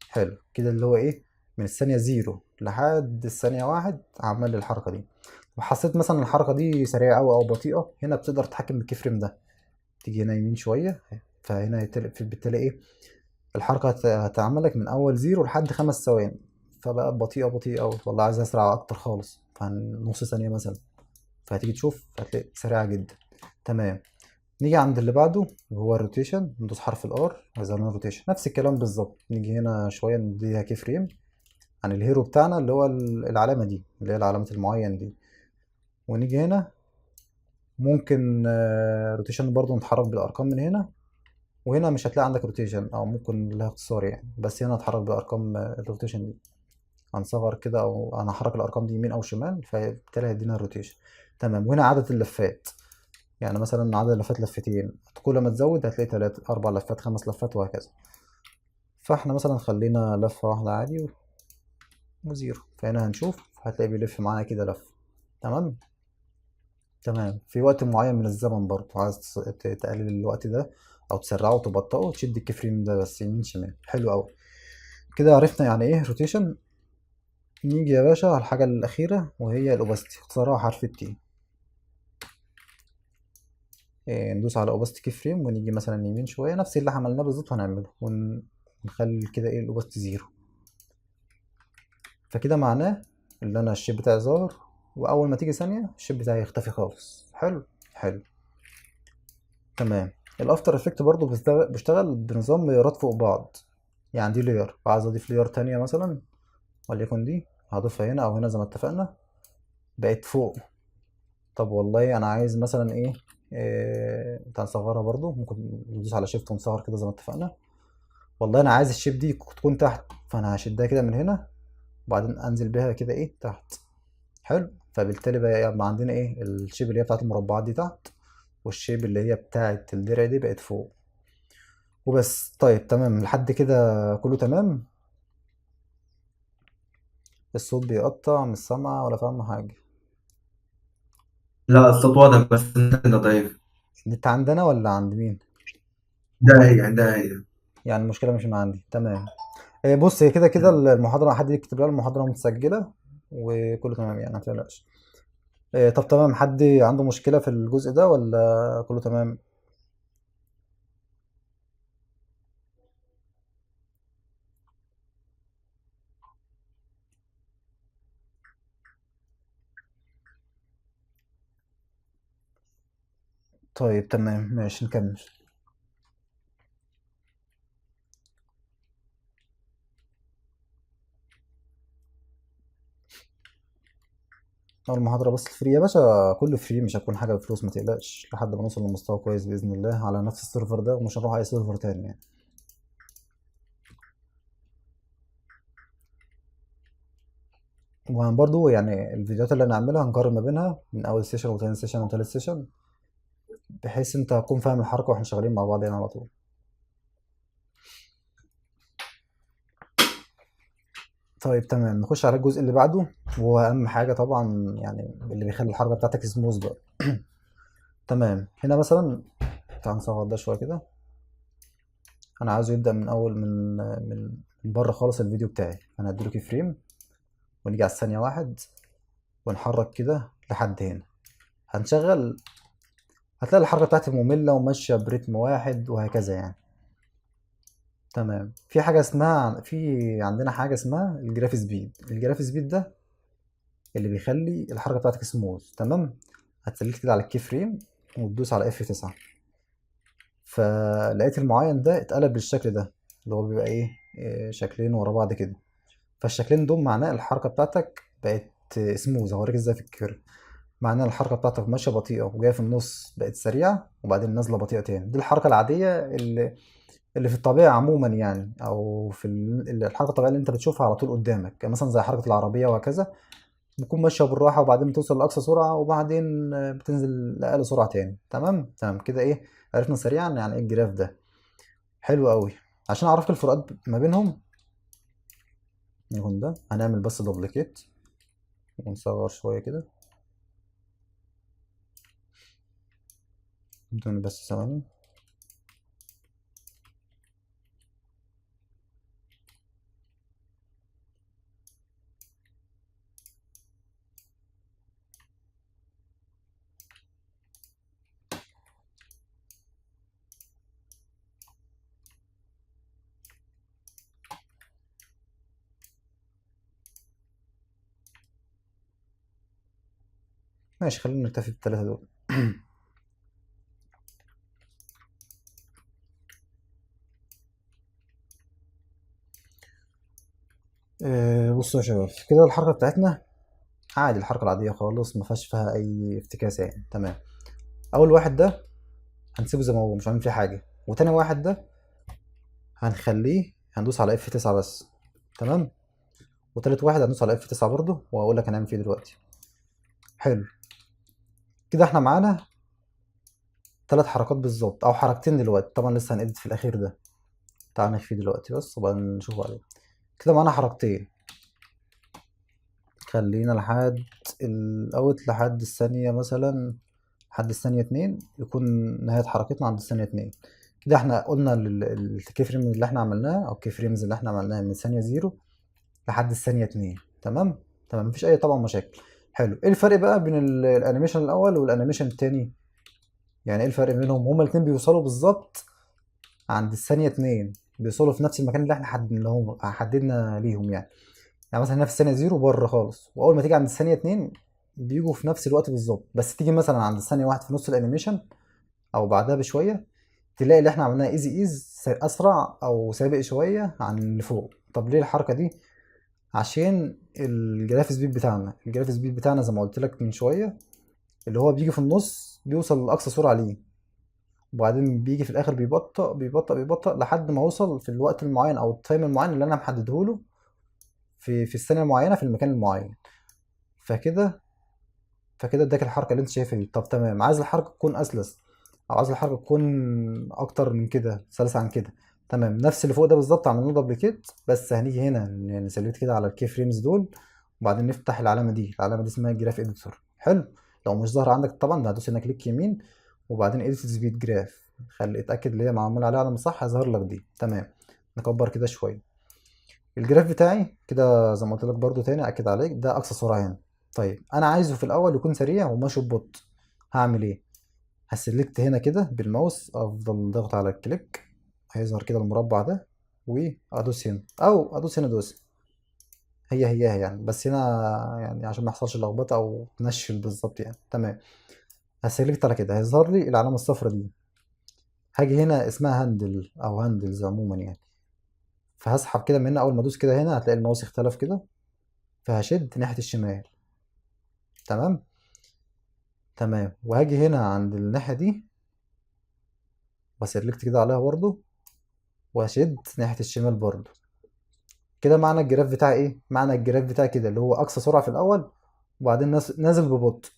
حلو كده اللي هو ايه من الثانيه 0 لحد الثانيه 1 عمل لي الحركه دي. وحسيت مثلا الحركه دي سريعه او بطيئه، هنا بتقدر تتحكم بالكي فريم ده، تيجي هنا يمين شويه، فهنا بالتالي ايه الحركه هتعملك من اول 0 لحد 5 ثواني، فبقى بطيئه بطيئه أوي. والله عايز اسرع اكتر خالص نص ثانيه مثلا، فهتيجي تشوف هتلاقي سريعه جدا. تمام. نيجي عند اللي بعده وهو الروتيشن، ندوس حرف الار هيظهر لنا الروتيشن. نفس الكلام بالظبط. نيجي هنا شويه نديها كي فريم عن الهيرو بتاعنا اللي هو العلامه دي اللي هي العلامه المعين دي، ونيجي هنا ممكن روتيشن برضو نتحرك بالارقام من هنا، وهنا مش هتلاقي عندك روتيشن او ممكن لها اختصار يعني، بس هنا هتحرك بارقام الروتيشن دي. هنصغر كده او انا هحرك الارقام دي يمين او شمال فبالتالي هيدينا الروتيشن. تمام. وهنا عدد اللفات، يعني مثلا عدد اللفات لفتين، كل ما تزود هتلاقي 3 4 لفات 5 لفات وهكذا. فاحنا مثلا خلينا لفة واحدة عادي وزيرو، فهنا هنشوف هتلاقي بيلف معانا كده لف. تمام. تمام. في وقت معين من الزمن برضو عايز تقلل الوقت ده او تسرعه وتبطئه تشد الكفرين ده بس يمين شمال. حلو قوي. كده عرفنا يعني ايه روتيشن. نيجي يا باشا على الحاجة الأخيرة وهي الأوباستي، اختصارها حرف التي. ندوس على اوباستي كي فريم ونيجي مثلا يمين شويه، نفس اللي عملناه بالظبط هنعمله، ونخلي كده ايه الاوباستي زيرو. فكده معناه ان انا الشيب بتاعي ظاهر، واول ما تيجي ثانيه الشيب بتاعي يختفي خالص. حلو حلو تمام. الافتر افكت برضو بيشتغل بنظام ليرات فوق بعض. يعني دي لير وعايز اضيف لير تانية مثلا، وليكن دي هضيفها هنا او هنا زي ما اتفقنا، بقت فوق. طب والله انا عايز مثلا ايه، تعال نصغرها برضو، ممكن ندوس على شيفت ونصغر كده زي ما اتفقنا. والله انا عايز الشيب دي تكون تحت، فانا هشدها كده من هنا وبعدين انزل بيها كده ايه تحت. حلو. فبالتالي بقى يبقى عندنا ايه الشيب اللي هي بتاعت المربعات دي تحت، والشيب اللي هي بتاعت الدرع دي بقت فوق وبس. طيب تمام لحد كده كله تمام. الصوت بيقطع، مش سامع ولا فاهم حاجة. لا الصوت واضح بس النت ضعيف. النت عندنا ولا عند مين؟ ده هي. يعني المشكلة مش من عندي. تمام. بص هي كده كده المحاضرة حد يكتب لها المحاضرة متسجلة وكله تمام يعني متقلقش. طب تمام، حد عنده مشكلة في الجزء ده ولا كله تمام؟ طيب تمام ماشي نكمل. أول محاضرة بس الفري يا باشا، كله فري، مش هتكون حاجة بفلوس ما تقلقش، لحد ما نوصل لمستوى كويس بإذن الله على نفس السيرفر ده، ومش هنروح أي سيرفر تاني يعني. وبرضه يعني الفيديوهات اللي هنعملها هنقارن ما بينها من أول سيشن وتاني سيشن وتالت سيشن، بحيث أنت تكون فاهم الحركة واحنا شغالين مع بعض يعني على طول. طيب تمام، نخش على الجزء اللي بعده، وهو أهم حاجة طبعا يعني اللي بيخلي الحركة بتاعتك سموث بقى. تمام. هنا مثلا تعال نصغر ده شوية كده. أنا عايزه يبدأ من أول من بره خالص الفيديو بتاعي. أنا هديله كي فريم ونيجي على الثانية واحد ونحرك كده لحد هنا. هنشغل، هتلاقي الحركة بتاعتي مملة وماشية برتم واحد وهكذا يعني. تمام. في حاجة اسمها، عندنا حاجة اسمها الجراف سبيد. الجراف سبيد ده اللي بيخلي الحركة بتاعتك سموث. تمام. هتسلكت كده على الكي فريم وتدوس على اف 9، فلقيت المعين ده اتقلب بالشكل ده اللي هو بيبقى ايه، شكلين ورا بعض كده. فالشكلين دول معناه الحركة بتاعتك بقت سموث. هوريك ازاي في الكيرف. معناها الحركة بتاعتك ماشية بطيئة وجاية في النص بقت سريعة وبعدين نازلة بطيئة تاني. دي الحركة العادية اللي في الطبيعة عموما يعني، أو في الحركة الطبيعية اللي أنت بتشوفها على طول قدامك، يعني مثلا زي حركة العربية وهكذا. بتكون ماشية بالراحة وبعدين بتوصل لأقصى سرعة وبعدين بتنزل لأقل سرعة تاني. تمام تمام كده إيه، عرفنا سريعا يعني إيه الجراف ده. حلو قوي. عشان أعرفك الفروقات ما بينهم يكون ده، هنعمل بس دوبليكيت ونصغر شوية كده. ادوني بس ثواني. ماشي خلينا نكتفي بالتلاتة دول. بصوا يا شباب، كده الحركة بتاعتنا عادي، الحركة العادية خالص ما فيهاش فيها أي افتكاسة يعني. تمام. أول واحد ده هنسيبه زي ما هو مش هنعمل فيه حاجة، وتاني واحد ده هنخليه، هندوس على اف 9 بس. تمام. وتالت واحد هندوس على اف 9 برضه وهقول لك هنعمل فيه دلوقتي. حلو. كده احنا معانا تلات حركات بالظبط، او حركتين دلوقتي، طبعا لسه هنedit في الاخير ده. تعال نخفيه دلوقتي بس وبعدين نشوفه بعدين. كده معانا حركتين. خلينا لحد الاوت لحد الثانية مثلا، لحد الثانية 2 يكون نهاية حركتنا عند الثانية 2. كده احنا قلنا الكي فريم اللي احنا عملناه او الكي فريمز اللي احنا عملناها من ثانية 0 لحد الثانية 2. تمام تمام مفيش اي طبعا مشاكل. حلو. ايه الفرق بقى بين الانيميشن الاول والانيميشن التاني؟ يعني ايه الفرق بينهم؟ هما الاتنين بيوصلوا بالظبط عند الثانية 2، بيوصلوا في نفس المكان اللي احنا حددنا ليهم يعني. يعني مثلا هنا في الثانية 0 بره خالص، وأول ما تيجي عند الثانية 2 بيجوا في نفس الوقت بالظبط. بس تيجي مثلا عند الثانية 1 في نص الأنيميشن أو بعدها بشوية، تلاقي اللي احنا عملناه ايز أسرع أو سابق شوية عن اللي فوق. طب ليه الحركة دي؟ عشان الجراف سبيد بتاعنا، الجراف سبيد بتاعنا زي ما قلت لك من شوية، اللي هو بيجي في النص بيوصل لأقصى سرعة ليه، وبعدين بيجي في الآخر بيبطأ بيبطأ بيبطأ لحد ما يوصل في الوقت المعين أو التايم المعين اللي أنا محددهوله في الثانية المعينة في المكان المعين. فكده اداك الحركة اللي انت شايفها دي. طب تمام، عايز الحركة تكون أسلس أو عايز الحركة تكون أكتر من كده، سلسة عن كده. تمام، نفس اللي فوق ده بالظبط عملنا دبليكيت، بس هنيجي هنا نسلكت كده على الكي فريمز دول، وبعدين نفتح العلامة دي. العلامة دي اسمها جراف اديتور. حلو، لو مش ظاهرة عندك طبعا هتدوس هنا كليك يمين، وبعدين اديت سبيد جراف، خلي اتأكد اللي هي معمول عليها علامة صح هيظهر لك دي. تمام، نكبر كده شوية. الجراف بتاعي كده زي ما قلت لك برضو تاني اكد عليك، ده اقصى سرعه هنا. طيب انا عايزه في الاول يكون سريع وماشي ببطء، هعمل ايه؟ هسلكت هنا كده بالماوس، افضل ضغط على الكليك، هيظهر كده المربع ده، وادوس هنا او ادوس هنا دوس، هي يعني، بس هنا يعني عشان ما يحصلش لخبطه او تنشل بالظبط يعني. تمام، هسلكت على كده هيظهر لي العلامه الصفراء دي. هاجي هنا اسمها هاندل او هاندلز عموما يعني، فهسحب كده من هنا. اول ما ادوس كده هنا هتلاقي الماوس اختلف كده، فهشد ناحيه الشمال. تمام. تمام، وهاجي هنا عند الناحية دي وسلكت كده عليها برضو، واشد ناحية الشمال برضو. كده معنى الجراف بتاعي ايه؟ معنى الجراف بتاعي كده اللي هو اقصى سرعة في الاول، وبعدين نازل ببطء،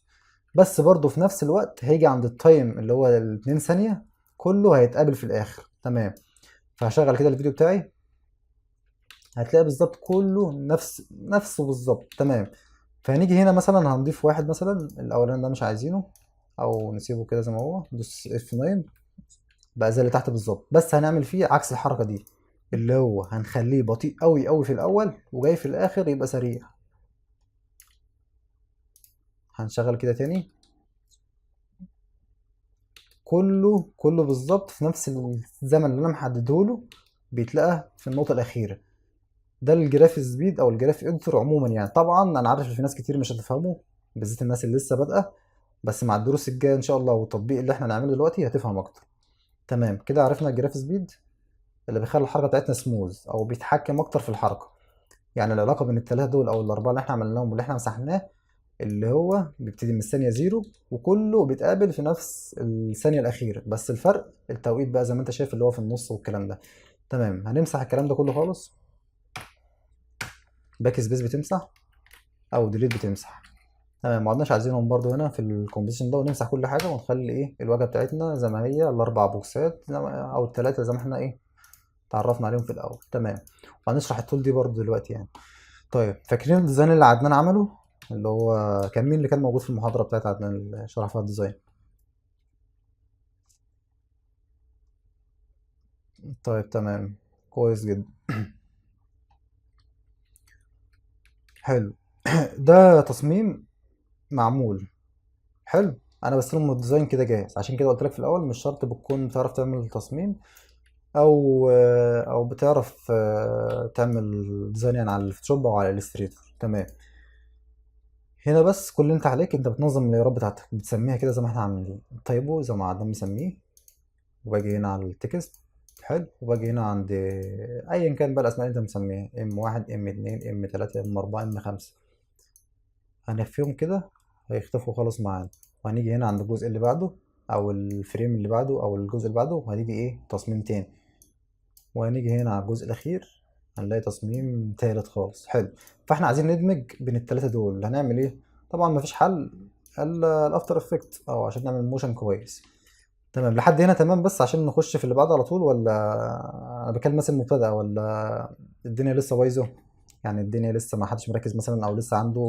بس برضو في نفس الوقت هيجي عند التايم اللي هو ال2 ثانية كله هيتقابل في الاخر. تمام، فهشغل كده الفيديو بتاعي، هتلاقي بالظبط كله نفسه بالظبط. تمام، فهنيجي هنا مثلا هنضيف واحد، مثلا الاولاني ده مش عايزينه او نسيبه كده زي ما هو، ندوس F9 بقى زي اللي تحت بالظبط. بس هنعمل فيه عكس الحركه دي، اللي هو هنخليه بطيء قوي قوي في الاول، وجاي في الاخر يبقى سريع. هنشغل كده تاني، كله بالظبط في نفس الزمن اللي انا محدده له بيتلقى في النقطه الاخيره. ده الجراف سبيد او الجراف اديتور عموما يعني. طبعا انا عارف ان في ناس كتير مش هتفهمه، بالذات الناس اللي لسه بادئه، بس مع الدروس الجايه ان شاء الله والتطبيق اللي احنا هنعمله دلوقتي هتفهم اكتر. تمام، كده عرفنا الجراف سبيد اللي بيخلي الحركه بتاعتنا سموز او بيتحكم اكتر في الحركه. يعني العلاقه بين الثلاثه دول او الاربعه اللي احنا عملناهم واللي احنا مسحناه، اللي هو بيبتدي من الثانيه زيرو وكله بيتقابل في نفس الثانيه الاخيره، بس الفرق التوقيت بقى زي ما انت شايف اللي هو في النص والكلام ده. تمام، هنمسح الكلام ده كله خالص، باك سبيس بتمسح او ديليت بتمسح. تمام، ما عدناش عايزينهم برضو هنا في الكومبوزيشن ده، ونمسح كل حاجه ونخلي ايه الواجهه بتاعتنا زي ما هي، الاربع بوكسات او الثلاثه زي ما احنا ايه تعرفنا عليهم في الاول. تمام، وهنشرح التول دي برضو دلوقتي يعني. طيب فاكرين الديزاين اللي عدنان عمله، اللي هو كان مين اللي كان موجود في المحاضرة بتاعت عدنان اللي شرح فيها الديزاين؟ طيب تمام، كويس جدا. حلو. ده تصميم معمول. حلو، انا بستلم الديزاين كده جاهز، عشان كده قلت لك في الاول مش شرط بتكون بتعرف تعمل تصميم او بتعرف تعمل ديزاين يعني على الفوتوشوب او على الستريتور. تمام، هنا بس كل اللي انت عليك انت بتنظم اللايرات بتاعتك، بتسميها كده زي ما احنا عاملين طيبه زي ما عدنان مسميه، وباجي هنا على التكست. حلو، وباجي هنا عند ايا كان بقى الاسماء اللي انت مسميها، M1 M2 M3 M4 M5، هنفيهم كده هيختفوا خالص معانا. وهنيجي هنا عند الجزء اللي بعده او الفريم اللي بعده او الجزء اللي بعده، وهنيجي ايه تصميم تاني، وهنيجي هنا على الجزء الاخير هنلاقي تصميم تالت خالص. حلو، فاحنا عايزين ندمج بين التلاتة دول، هنعمل ايه؟ طبعا مفيش حل الا الافتر افكت او عشان نعمل موشن كويس. تمام لحد هنا تمام، بس عشان نخش في اللي بعده على طول، ولا انا بكلم مثلا المبتدأ، ولا الدنيا لسه بايظه؟ يعني الدنيا لسه ما حدش مركز مثلا او لسه عنده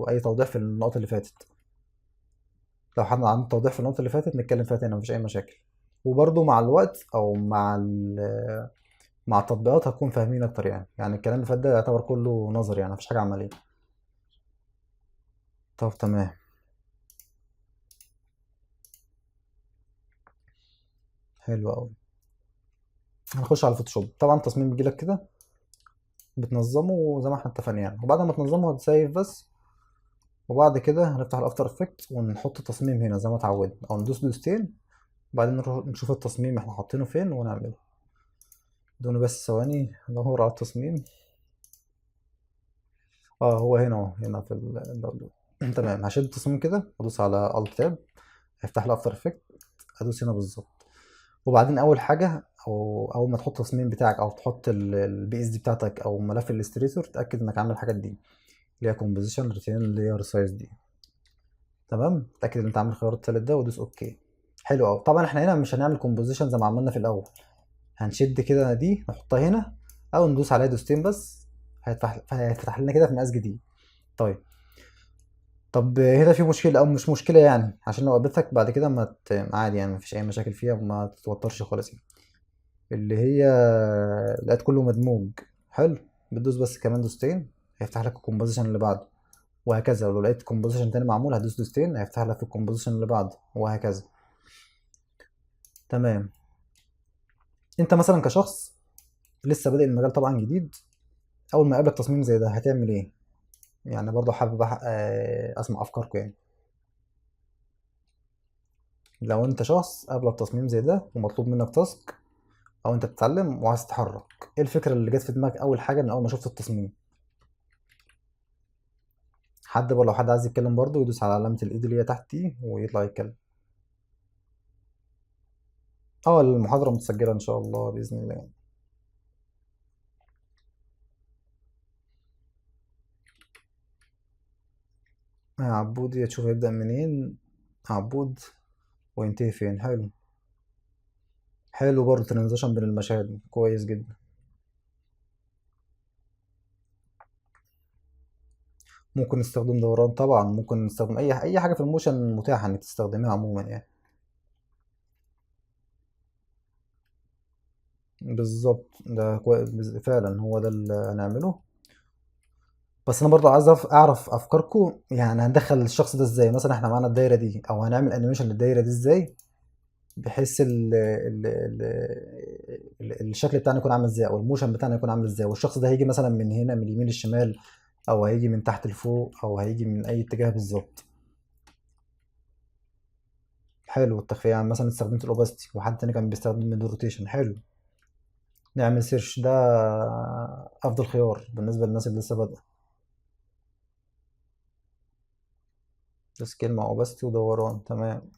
اي توضيح في النقط اللي فاتت؟ لو حد عنده توضيح في النقط اللي فاتت نتكلم فيها تاني، مفيش اي مشاكل. وبرضه مع الوقت او مع التطبيقات هتكون فاهمين اكتر يعني. يعني الكلام اللي فات ده يعتبر كله نظري يعني مفيش حاجه عمليه. طب تمام. حلو قوي. هنخش على الفوتوشوب. طبعا التصميم بيجيلك كده، بتنظمه زي ما احنا اتفقنا يعني، وبعد ما تنظمه هتسيف بس. وبعد كده هنفتح الافتر افكت ونحط التصميم هنا زي ما اتعودنا، او ندوس دوستين وبعدين نروح نشوف التصميم احنا حاطينه فين ونعمله. دوني بس ثواني ادور على التصميم. اه هو هنا اهو، هنا في الداونلود. تمام. هشد التصميم كده وادوس على الت تاب، هيفتح لي افتر افكت. ادوس هنا بالظبط. وبعدين اول حاجه، او اول ما تحط التصميم بتاعك او تحط البي اس دي بتاعتك او ملف الاستريتور، تاكد انك عامل الحاجات دي اللي هي كومبوزيشن ريتين لاير سايز دي. تمام. تاكد ان انت عامل الخيار التالت ده ودوس اوكي. حلو قوي. طبعا احنا هنا مش هنعمل كومبوزيشن زي ما عملنا في الاول، هنشد كده دي نحطها هنا، او ندوس عليها دوستين بس، هيفتح لنا كده في مقاس جديد. طيب. طب هنا في مشكله او مش مشكله يعني، عشان لو قابلتك بعد كده عادي يعني، مفيش اي مشاكل فيها وما تتوترش خالص يعني. اللي هي لقيت كله مدموج. حلو. بتدوس بس كمان دوستين هيفتح لك الكومبوزيشن اللي بعده، وهكذا. ولو لقيت كومبوزيشن تاني معمول هتدوس دوستين هيفتح لك في الكومبوزيشن اللي بعده، وهكذا. تمام. انت مثلا كشخص لسه بادئ المجال طبعا جديد، اول ما يقابلك تصميم زي ده هتعمل ايه؟ يعني برضه حابب اسمع افكاركم يعني. لو انت شخص قابلك تصميم زي ده ومطلوب منك تاسك، او انت بتتعلم وعايز تتحرك، ايه الفكره اللي جت في دماغك اول حاجه من اول ما شفت التصميم؟ حد برضه، لو حد عايز يتكلم برضه يدوس على علامه الايد اللي هي تحت دي ويطلع يتكلم. اه المحاضره متسجله ان شاء الله باذن الله يعني. عبود تشوف يبدا منين. عبود وينتهي فين. حلو. حلو برضه ترانزيشن بين المشاهد كويس جدا. ممكن نستخدم دوران طبعا، ممكن نستخدم اي حاجه في الموشن متاحه انك تستخدمها عموما يعني. بالظبط. ده كويس فعلا، هو ده اللي هنعمله. بس انا برضو عايز اعرف افكاركم يعني. هندخل الشخص ده ازاي؟ مثلا احنا معانا الدايره دي، او هنعمل انيميشن للدايره دي ازاي بحيث الشكل بتاعنا يكون عامل ازاي، او الموشن بتاعنا يكون عامل ازاي، والشخص ده هيجي مثلا من هنا من اليمين للشمال، او هيجي من تحت لفوق، او هيجي من اي اتجاه بالظبط. حلو. التخفيه يعني مثلا استخدمت الاوباستي وحد تاني كان بيستخدم الروتيشن. حلو. نعمل سيرش ده افضل خيار بالنسبه للناس اللي لسه بادئه. سكيل مع اوباستي ودوران. تمام.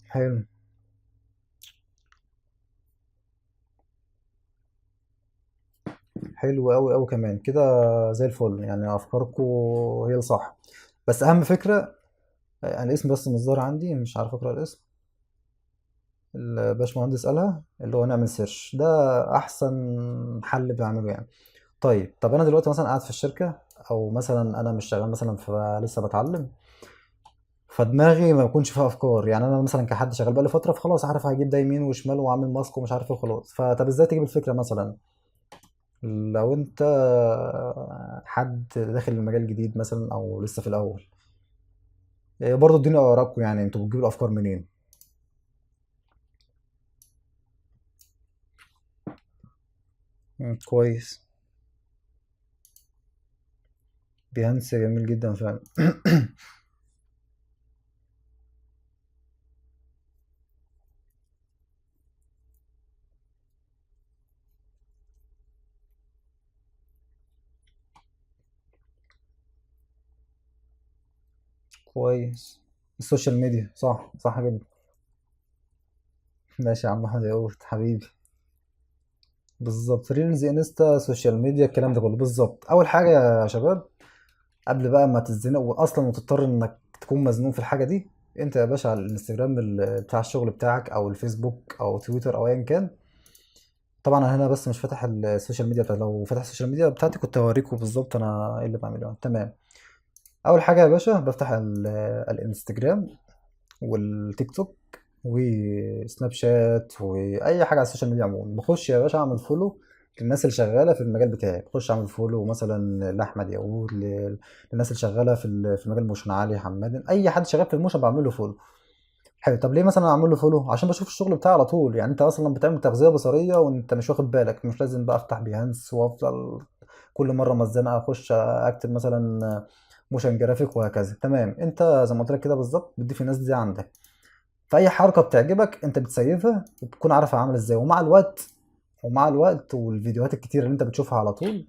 حلو. حلو قوي قوي كمان كده. زي الفل يعني. افكاركم هي الصح. بس اهم فكره، انا الاسم بس مش ظاهر عندي، مش عارف اقرا الاسم. الباشمهندس قالها اللي هو نعمل سيرش ده احسن حل بيعمله يعني. طيب. طب انا دلوقتي مثلا قاعد في الشركه، او مثلا انا مش شغال مثلا، فلسه بتعلم، فدماغي ما يكونش فيها افكار يعني. انا مثلا كحد شغال بقالي فتره، فخلاص عارف هجيب ده يمين وشمال واعمل ماسك ومش عارف ايه وخلاص. فطب ازاي تجيب الفكره مثلا لو انت حد داخل المجال جديد مثلا او لسه في الاول؟ برضه اديني ارائكم يعني، انتوا بتجيبوا الافكار منين؟ كويس. بيهانس جميل جدا فعلا. كويس. السوشيال ميديا صح، صح جدا. ماشي يا عم احمد ياقوت حبيبي. بالظبط. ريلز، انستا، سوشيال ميديا، الكلام ده كله بالظبط. اول حاجه يا شباب، قبل بقى ما تتزنق واصلا وتضطر انك تكون مزنوق في الحاجه دي، انت يا باشا على الانستجرام بتاع الشغل بتاعك، او الفيسبوك او تويتر او ايا كان. طبعا انا هنا بس مش فاتح السوشيال ميديا بتاعتي، لو فاتح السوشيال ميديا بتاعتي كنت هوريكم بالظبط انا ايه اللي بعمله. تمام. اول حاجه يا باشا بفتح الانستجرام والتيك توك وسناب شات واي حاجه على السوشيال ميديا عموما. بخش يا باشا اعمل فولو للناس اللي شغاله في المجال بتاعي، بخش اعمل فولو مثلا لاحمد ياقوت، للناس اللي شغاله في مجال موشن، علي حماد، اي حد شغال في الموشن بعمل له فولو. حلو. طب ليه مثلا اعمل له فولو؟ عشان بشوف الشغل بتاعي على طول. يعني انت اصلا بتعمل تغذيه بصريه وانت مش واخد بالك، مش لازم بقى افتح بيهانس وافضل كل مره ما اتزنق اخش اكتب مثلا موشن جرافيك وهكذا. تمام. انت زي ما قلت لك كده بالظبط بتضيف الناس دي عندك، فاي حركه بتعجبك انت بتسيفها وبتكون عارفها عامله ازاي. ومع الوقت والفيديوهات الكتير اللي انت بتشوفها على طول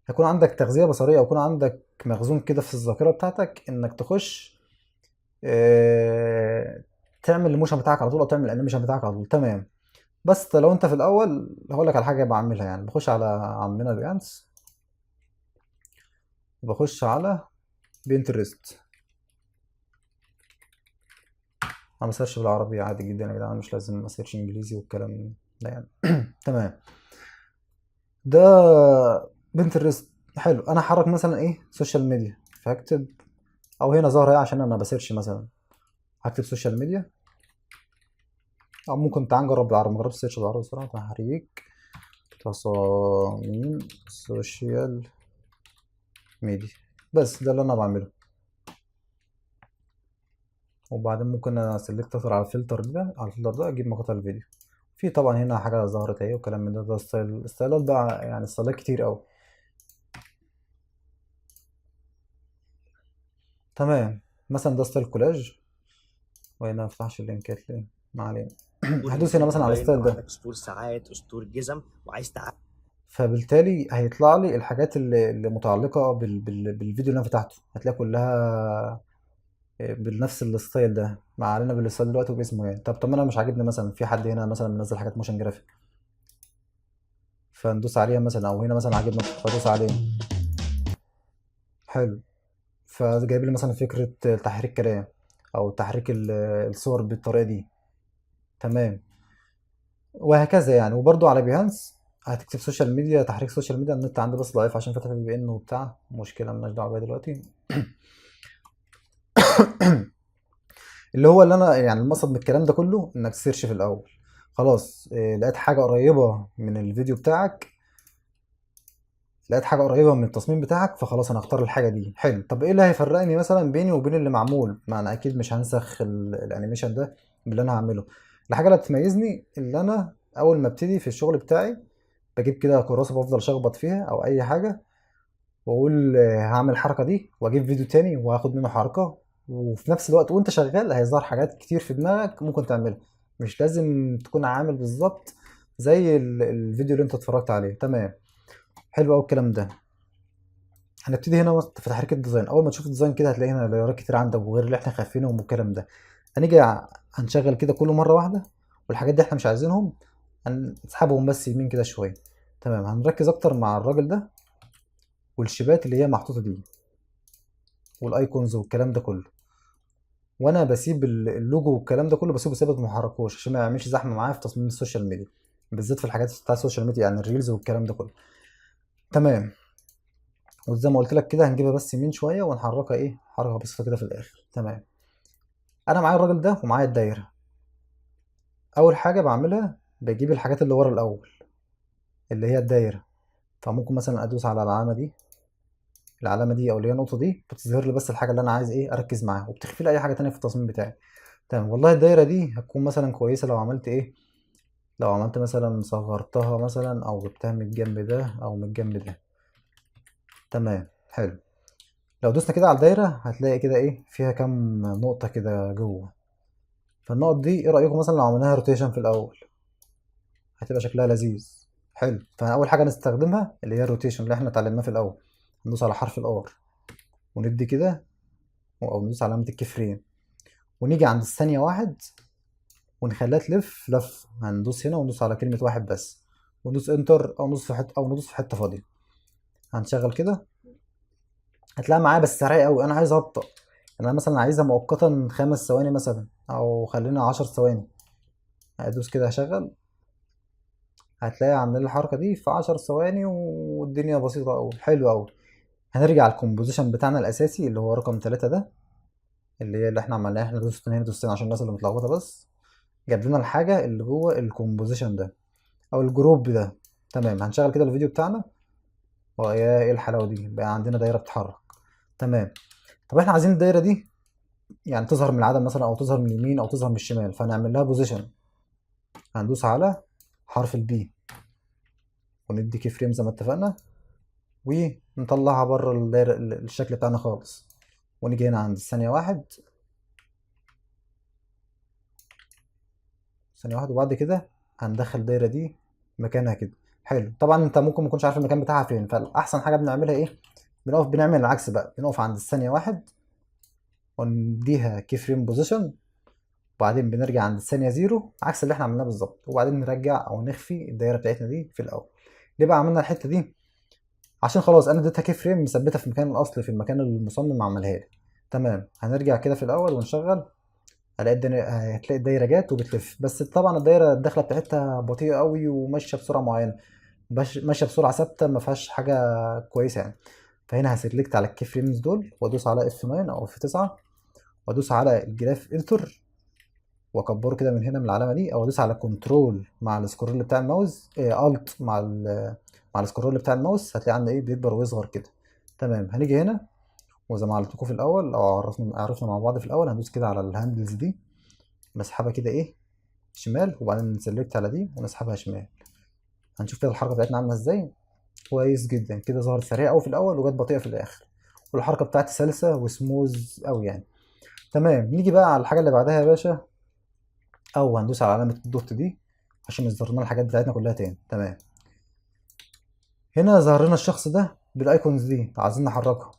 هيكون عندك تغذيه بصريه، ويكون عندك مخزون كده في الذاكره بتاعتك انك تخش اه تعمل الموشن بتاعك على طول او تعمل الانيميشن بتاعك على طول. تمام. بس لو انت في الاول هقول لك على حاجه بعملها. يعني بخش على عمنا بيانس، وبخش على بنترست. انا بسيرش بالعربي عادي جدا يا جدعان، مش لازم اسيرش انجليزي والكلام ده يعني. تمام. ده بنترست. حلو. انا هحرك مثلا ايه سوشيال ميديا، فهكتب، او هنا ظاهره ايه عشان انا بسيرش مثلا، هكتب سوشيال ميديا. او ممكن تعال نجرب بالعربي، مجربتش سيرش بالعربي بصراحه. تحريك تصاميم سوشيال ميديا، بس ده اللي انا بعمله. وبعدين ممكن اسلكت اكتر على الفلتر ده اجيب مقاطع الفيديو. في طبعا هنا حاجه ظهرت اهي وكلام من ده ستايلات بقى، يعني ستايلات كتير قوي. تمام. مثلا ده ستايل كولاج، وهنا ما فتحش اللينكات ليه، ما علينا. اسطول هدوس هنا مثلا على الاونلاين، الستايل او عندك ده، اسطول ساعات، اسطول جزم، وعايز فبالتالي هيطلع لي الحاجات اللي متعلقه بالفيديو اللي انا فتحته، هتلاقي كلها بنفس الستايل ده. ما علينا بالستايل دلوقتي وباسمه يعني. طب انا مش عاجبني مثلا في حد هنا مثلا منزل حاجات موشن جرافيك، فندوس عليها مثلا، او هنا مثلا عاجبنا فادوس عليه. حلو. فجايب لي مثلا فكره تحريك كلام او تحريك الصور بالطريقه دي. تمام. وهكذا يعني. وبرضو على بيهانس هتكتب سوشيال ميديا، تحريك سوشيال ميديا. النت عندي بس ضعيف عشان فتحة الفي ان وبتاع، مشكله مالناش دعوه بيها دلوقتي. اللي انا يعني المقصد من الكلام ده كله انك تسيرش في الاول. خلاص لقيت حاجه قريبه من الفيديو بتاعك، لقيت حاجه قريبه من التصميم بتاعك، فخلاص انا هختار الحاجه دي. حلو. طب ايه اللي هيفرقني مثلا بيني وبين اللي معمول؟ ما انا اكيد مش هنسخ الانيميشن ده باللي انا هعمله. الحاجه اللي بتميزني اللي انا اول ما ابتدي في الشغل بتاعي بجيب كده كراسه بفضل شخبط فيها او اي حاجه، واقول هعمل الحركه دي، واجيب فيديو تاني وهاخد منه حركه، وفي نفس الوقت وانت شغال هيظهر حاجات كتير في دماغك ممكن تعملها. مش لازم تكون عامل بالظبط زي الفيديو اللي انت اتفرجت عليه. تمام. حلو قوي الكلام ده. هنبتدي هنا في تحريك الديزاين. اول ما تشوف الديزاين كده هتلاقي هنا لايرات كتير عندك وغير اللي احنا خايفينهم والكلام ده. هنيجي هنشغل كده كله مره واحده، والحاجات دي احنا مش عايزينهم هنسحبهم بس يمين كده شويه. تمام. هنركز اكتر مع الراجل ده والشبات اللي هي محطوطه دي والايكونز والكلام ده كله. وانا بسيب اللوجو والكلام ده كله بسيبه ثابت ما احركوش عشان ما يعملش زحمه معايا في تصميم السوشيال ميديا، بالذات في الحاجات بتاع السوشيال ميديا يعني الريلز والكلام ده كله. تمام. وزي ما قلت لك كده هنجيبها بس يمين شويه ونحركها ايه حركه بسيطه كده في الاخر. تمام. انا معايا الراجل ده ومعايا الدايره. اول حاجه بعملها بجيب الحاجات اللي ورا الاول اللي هي الدايره، فممكن مثلا ادوس على العلامه دي او اللي هي النقطه دي، بتظهر لي بس الحاجه اللي انا عايز ايه اركز معاها، وبتخفي لي اي حاجه تانية في التصميم بتاعي. تمام. والله الدايره دي هتكون مثلا كويسه لو عملت ايه، لو عملت مثلا صغرتها مثلا او جبتها من الجنب ده او من الجنب ده. تمام. حلو. لو دوسنا كده على الدايره هتلاقي كده ايه فيها كام نقطه كده جوه. فالنقط دي ايه رايكم مثلا لو عملناها روتيشن في الاول؟ هتبقى شكلها لذيذ. حلو. فاول حاجه نستخدمها اللي هي الروتيشن اللي احنا اتعلمناها في الاول. ندوس على حرف الار وندي كده، او ندوس على علامه الكفرين ونيجي عند الثانيه واحد ونخليها تلف لف. هندوس هنا وندوس على كلمه واحد بس، وندوس انتر او ندوس في حته فاضيه. هنشغل كده هتلاقيها معايا بس سريع قوي. انا عايز ابطأ يعني، انا مثلا عايزها مؤقتا 5 ثواني مثلا، او خلينا 10 ثواني. هدوس كده هشغل، هتلاقي عاملين الحركه دي في 10 ثواني والدنيا بسيطه قوي. حلو قوي. هنرجع الكومبوزيشن بتاعنا الاساسي اللي هو رقم 3 ده، اللي هي اللي احنا عملناها. احنا دوستين هنا دوستين عشان الناس اللي متلخبطه بس. جاب لنا الحاجه اللي جوه الكومبوزيشن ده او الجروب ده. تمام، هنشغل كده الفيديو بتاعنا. ويا ايه الحلاوه دي، بقى عندنا دايره بتتحرك. تمام. طب احنا عايزين الدايره دي يعني تظهر من العدم مثلا، او تظهر من اليمين، او تظهر من الشمال، فنعمل لها بوزيشن. هندوس على حرف البي وندي كي فريم زي ما اتفقنا، ونطلعها بره الدايره الشكل بتاعنا خالص، ونيجي هنا عند ثانيه واحد. وبعد كده هندخل الدايره دي مكانها كده. حلو. طبعا انت ممكن ما تكونش عارف المكان بتاعها فين، فالاحسن حاجه بنعملها ايه؟ بنعمل العكس بقى، بنقف عند الثانيه واحد ونديها كي فريم بوزيشن، وبعدين بنرجع عند الثانيه زيرو عكس اللي احنا عملناه بالظبط، وبعدين نرجع او نخفي الدايره بتاعتنا دي في الاول. ليه بقى عملنا الحته دي؟ عشان خلاص انا اديتها كي فريم مثبتها في المكان الاصلي، في المكان اللي المصمم عملها لي. تمام. هنرجع كده في الاول ونشغل. هتلاقي الدايره جات وبتلف، بس طبعا الدايره الدخله بتاعتها بطيئه قوي وماشيه بسرعه معينه، ماشيه بسرعه ثابته، ما فيهاش حاجه كويسه يعني. فهنا هسلكت على الكي فريمز دول وادوس على اف 9 او اف 9، وادوس على الجراف اديتور واكبره كده من هنا من العلامه دي، او ادوس على كنترول مع السكرول بتاع الماوس، الت مع السكرول بتاع الماوس، هتلاقي عندنا ايه بيكبر ويصغر كده. تمام. هنيجي هنا وزي ما علمتكم في الاول، او عرفنا مع بعض في الاول، هندوس كده على الهاندلز دي، نسحبها كده ايه شمال، وبعدين نسلكت على دي ونسحبها شمال. هنشوف كده الحركه بتاعتنا عامله ازاي. كويس جدا كده، ظهرت سريعه قوي في الاول وجت بطيئه في الاخر، والحركه بتاعتي سلسه وسموز قوي يعني. تمام. نيجي بقى على الحاجه اللي بعدها يا باشا، او هندوس على علامه الدوت دي عشان يظهر لنا الحاجات بتاعتنا كلها تاني. تمام. هنا ظهر لنا الشخص ده بالايكونز دي، عايزين نحركها.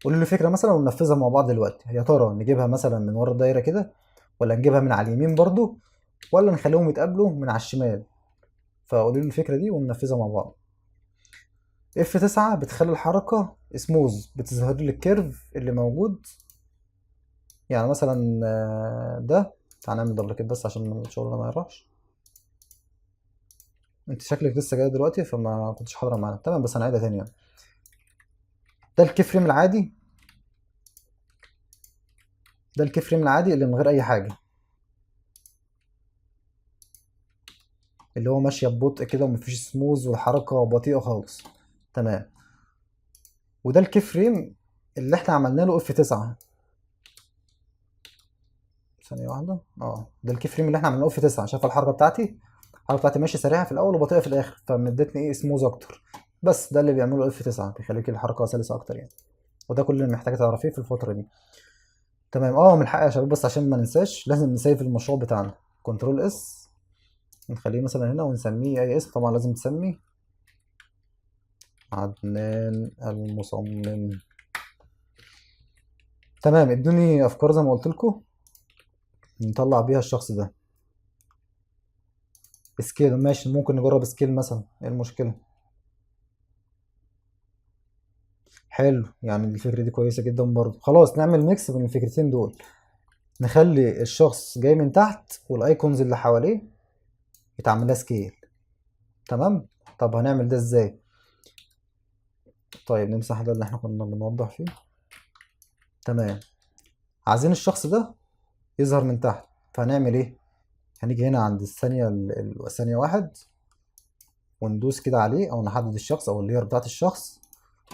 قولوا لي فكره مثلا وننفذها مع بعض دلوقتي. يا ترى نجيبها مثلا من ورا الدايره كده، ولا نجيبها من على اليمين برضو، ولا نخليهم يتقابلوا من على الشمال؟ فقولوا لي الفكره دي وننفذها مع بعض. اف 9 بتخلي الحركه سموز، بتظهر لي الكيرف اللي موجود. يعني مثلا ده، تعال نعمل دبل كده بس عشان الشغل ما يروحش. انت شكلك لسه جاي دلوقتي فما كنتش حاضره معانا. تمام، بس هنعيدها تاني يعني. ده الكي فريم العادي، ده الكي فريم العادي اللي من غير اي حاجه، اللي هو ماشيه ببطء كده ومفيش سموز والحركه بطيئه خالص. تمام. وده الكي فريم اللي احنا عملنا له اف 9. ثانيه واحده. ده الكي فريم اللي احنا عملناه اف 9. شايف الحركه بتاعتي؟ الحركه بتاعتي ماشيه سريعه في الاول وبطيئه في الاخر، فمدتني ايه سموز اكتر. بس ده اللي بيعمله اف 9، بيخليك الحركه سلسه اكتر يعني. وده كل اللي محتاجه تعرفيه في الفتره دي. تمام. من حق يا شباب، بس عشان ما ننساش لازم نسيف المشروع بتاعنا. كنترول اس، نخليه مثلا هنا ونسميه اي اسم. طبعا لازم تسمي عدنان المصمم. تمام. ادوني افكار زي ما قلت لكم نطلع بيها الشخص ده. سكيل ماشي، ممكن نجرب سكيل مثلا، ايه المشكله؟ حلو، يعني الفكره دي كويسه جدا برضه. خلاص نعمل ميكس بين الفكرتين دول، نخلي الشخص جاي من تحت والايكونز اللي حواليه يتعمل لها سكيل. تمام. طب هنعمل ده ازاي؟ طيب نمسح ده اللي احنا كنا بنوضح فيه. تمام. عايزين الشخص ده يظهر من تحت، فهنعمل ايه؟ هنيجي هنا عند الثانية واحد وندوس كده عليه، او نحدد الشخص او اللير بتاعت الشخص،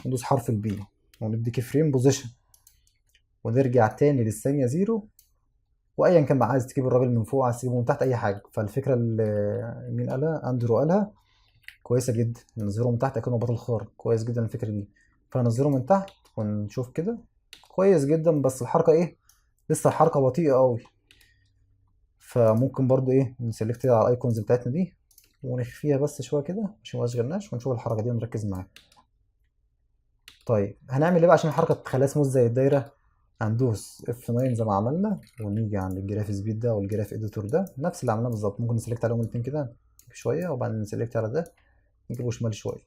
وندوس حرف البي وندي كي فريم بوزيشن، ونرجع تاني للثانية زيرو. وايا كان بقى، عايز تجيب الراجل من فوق، عايز تجيبه من تحت، اي حاجة. فالفكرة اللي مين قالها؟ اندرو قالها كويسة جدا، ننزله من تحت اكنه بطل خارق. كويس جدا الفكرة دي. فهننزله من تحت ونشوف كده. كويس جدا، بس الحركة ايه؟ لسه الحركة بطيئة قوي. فممكن برضو ايه نسلكت على الايكونز بتاعتنا دي ونخفيها بس شويه كده عشان ما يشغلناش، ونشوف الحركه دي ونركز معاها. طيب هنعمل ايه بقى عشان الحركه تخليها سموث زي الدايره؟ هندوس اف 9 زي ما عملنا، ونيجي عند الجراف سبيد ده والجراف اديتور ده، نفس اللي عملناه بالظبط. ممكن نسلكت عليهم الاثنين كده شويه، وبعدين نسلكت على ده نجيبه شمال شويه.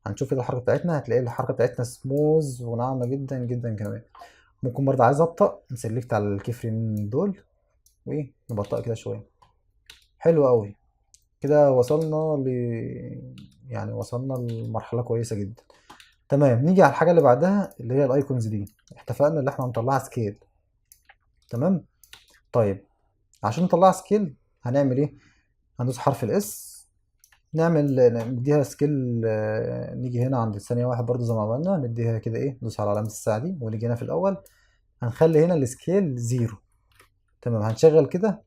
هنشوف كده الحركه بتاعتنا، هتلاقي الحركه بتاعتنا سموث وناعمه جدا جدا كمان. ممكن برضه عايز ابطأ، نسلكت على الكيفرين دول ونبطأ كده شويه. حلو قوي كده، وصلنا يعني وصلنا لمرحلة كويسة جدا. تمام. نيجي على الحاجة اللي بعدها اللي هي الايكونز دي. اتفقنا اللي احنا هنطلعها سكيل. تمام. طيب عشان نطلعها سكيل هنعمل ايه؟ هندوس حرف الاس نديها سكيل. نيجي هنا عند ثانية واحد برضو زي ما عملنا، نديها كده ايه، ندوس على علامة الساعة دي ونيجي هنا في الأول هنخلي هنا السكيل 0. تمام، هنشغل كده.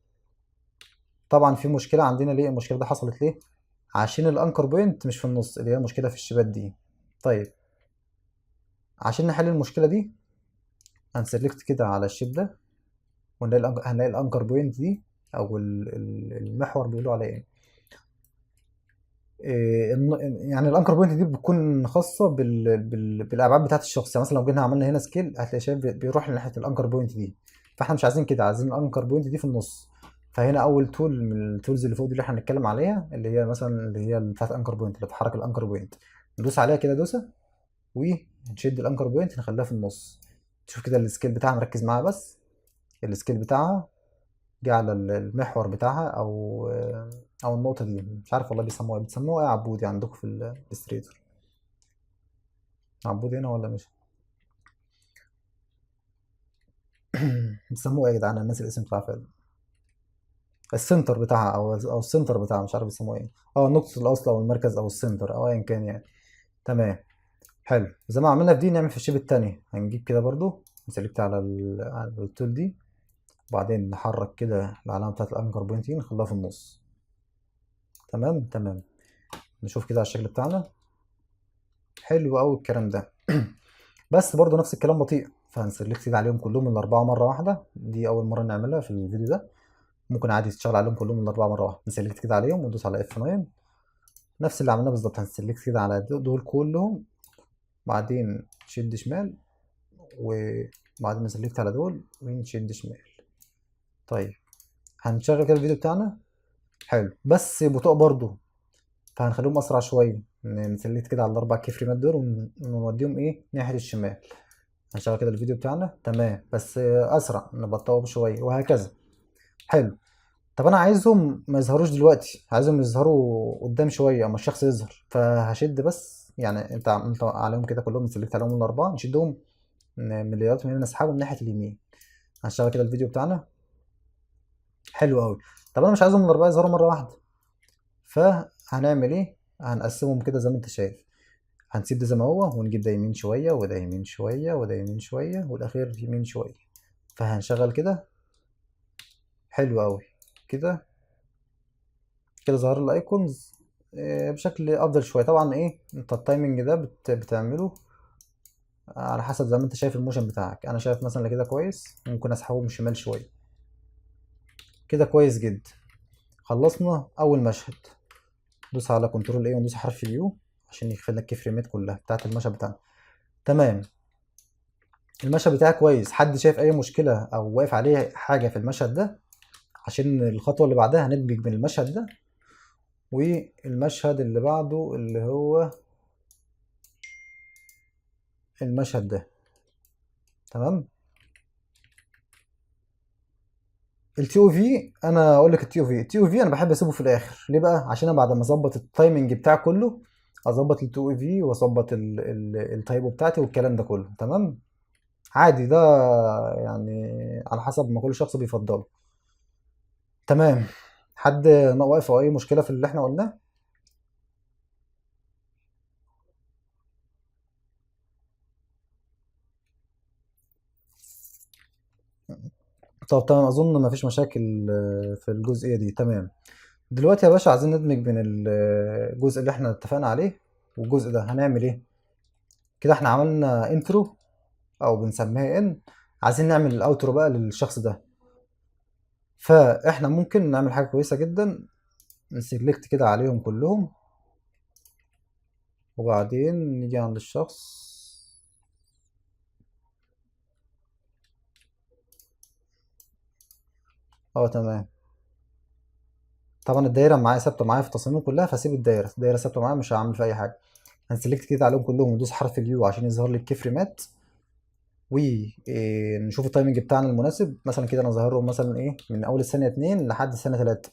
طبعا في مشكلة عندنا، ليه المشكلة دي حصلت؟ ليه؟ عشان الانكر بوينت مش في النص، اللي هي مشكلة في الشبات دي. طيب عشان نحل المشكلة دي هنسلكت كده على الشيب ده، هنلاقي الانكر بوينت دي او المحور بيقولوا عليه ايه، يعني الانكر بوينت دي بتكون خاصه بالابعاد بتاعه الشخص. يعني مثلا لو جينا عملنا هنا سكيل هتلاقي شايف بيروح لناحيه الانكر بوينت دي، فاحنا مش عايزين كده، عايزين الانكر بوينت دي في النص. فهنا اول تول من التولز اللي فوق دي اللي احنا هنتكلم عليها، اللي هي مثلا اللي هي بتاعه الانكر بوينت اللي بتحرك الانكر بوينت، ندوس عليها كده دوسه ونشد الانكر بوينت نخليها في النص. تشوف كده السكيل بتاعها، نركز معاها بس. السكيل بتاعها جه على المحور بتاعها او النقطه دي، مش عارف والله بيسموها ايه عبودي عندكم في الاستريتور؟ عبودي هنا ولا مش بيسموها ايه يا جدعان؟ الناس الاسم بتاعها فعلا السنتر بتاعها او السنتر بتاعها، مش عارف بيسموها ايه. نقطه الاصل او المركز او السنتر او ايا كان يعني. تمام، حلو. زي ما عملنا في دي نعمل في الشيب التاني. هنجيب كده برضو نسلكت على التول دي، وبعدين نحرك كده العلامه بتاعت الانكر بوينت دي نخليها في النص. تمام تمام. نشوف كده على الشكل بتاعنا. حلو قوي الكلام ده. بس برضو نفس الكلام بطيء، فهنسلكت كده عليهم كلهم الأربعة مرة واحدة. دي أول مرة نعملها في الفيديو ده. ممكن عادي تشتغل عليهم كلهم الأربعة مرة واحدة. نسلكت كده عليهم وندوس على F9، نفس اللي عملناه بالظبط. هنسلكت كده على دول كلهم، بعدين نشد شمال، وبعدين نسلكت على دول ونشد شمال. طيب هنشغل كده الفيديو بتاعنا. حلو، بس بطء برضو، فهنخليهم أسرع شوية. نسلكت كده على الأربع كي فريمات دول ونوديهم إيه ناحية الشمال. هنشغل كده الفيديو بتاعنا. تمام، بس اسرع، نبطئه بشويه وهكذا. حلو. طب انا عايزهم ما يظهروش دلوقتي، عايزهم يظهروا قدام شويه اما الشخص يظهر. فهشد بس، يعني انت عملت عليهم كده كلهم، نسلكت عليهم الاربعه نشدهم مليارات من هنا، نسحبهم ناحيه اليمين. هنشغل كده الفيديو بتاعنا. حلو قوي. طب انا مش عايزهم الاربعه يظهروا مره واحده، فهنعمل ايه؟ هنقسمهم كده زي ما انت شايف. هنسيب ده زي ما هو، ونجيب ده يمين شويه وده يمين شويه وده يمين شويه والاخير يمين شويه. فهنشغل كده. حلو قوي. كده كده ظهر الايكونز بشكل افضل شويه. طبعا ايه، انت التايمنج ده بتعمله على حسب زي ما انت شايف الموشن بتاعك. انا شايف مثلا كده كويس، ممكن اسحبهم شمال شويه. كده كويس جدا. خلصنا اول مشهد. دوس على كنترول ايه وندوس حرف اليو عشان يقفل لك الفريمات كلها بتاعت المشهد بتاعنا. تمام، المشهد بتاعك كويس. حد شايف اي مشكله او واقف عليه حاجه في المشهد ده؟ عشان الخطوه اللي بعدها هندمج بين المشهد ده والمشهد اللي بعده، اللي هو المشهد ده. تمام. التي او في، انا اقول لك التي او في انا بحب اسيبه في الاخر. ليه بقى؟ عشان انا بعد ما اظبط التايمنج بتاع كله اظبط التي او في واظبط التايبو بتاعتي والكلام ده كله. تمام، عادي ده، يعني على حسب ما كل شخص بيفضله. تمام. حد واقف او اي مشكله في اللي احنا قلناه؟ طب تمام، اظن مفيش مشاكل في الجزئيه دي. تمام. دلوقتي يا باشا عايزين ندمج بين الجزء اللي احنا اتفقنا عليه والجزء ده. هنعمل ايه؟ كده احنا عملنا انترو او بنسميها ان. عايزين نعمل الاوترو بقى للشخص ده. فاحنا ممكن نعمل حاجه كويسه جدا. نسلكت كده عليهم كلهم، وبعدين نيجي عند الشخص. تمام. طبعا الدايره معايا ثابته معايا في تصميمهم كلها، فاسيب الدايره ثابته معايا، مش هعمل فيها اي حاجه. هنسلكت كده عليهم كلهم وندوس حرف اليو عشان يظهر لي الكيفريمات، ونشوف التايمنج بتاعنا المناسب. مثلا كده انا ظاهرهم مثلا ايه من اول الثانيه 2 لحد الثانيه 3.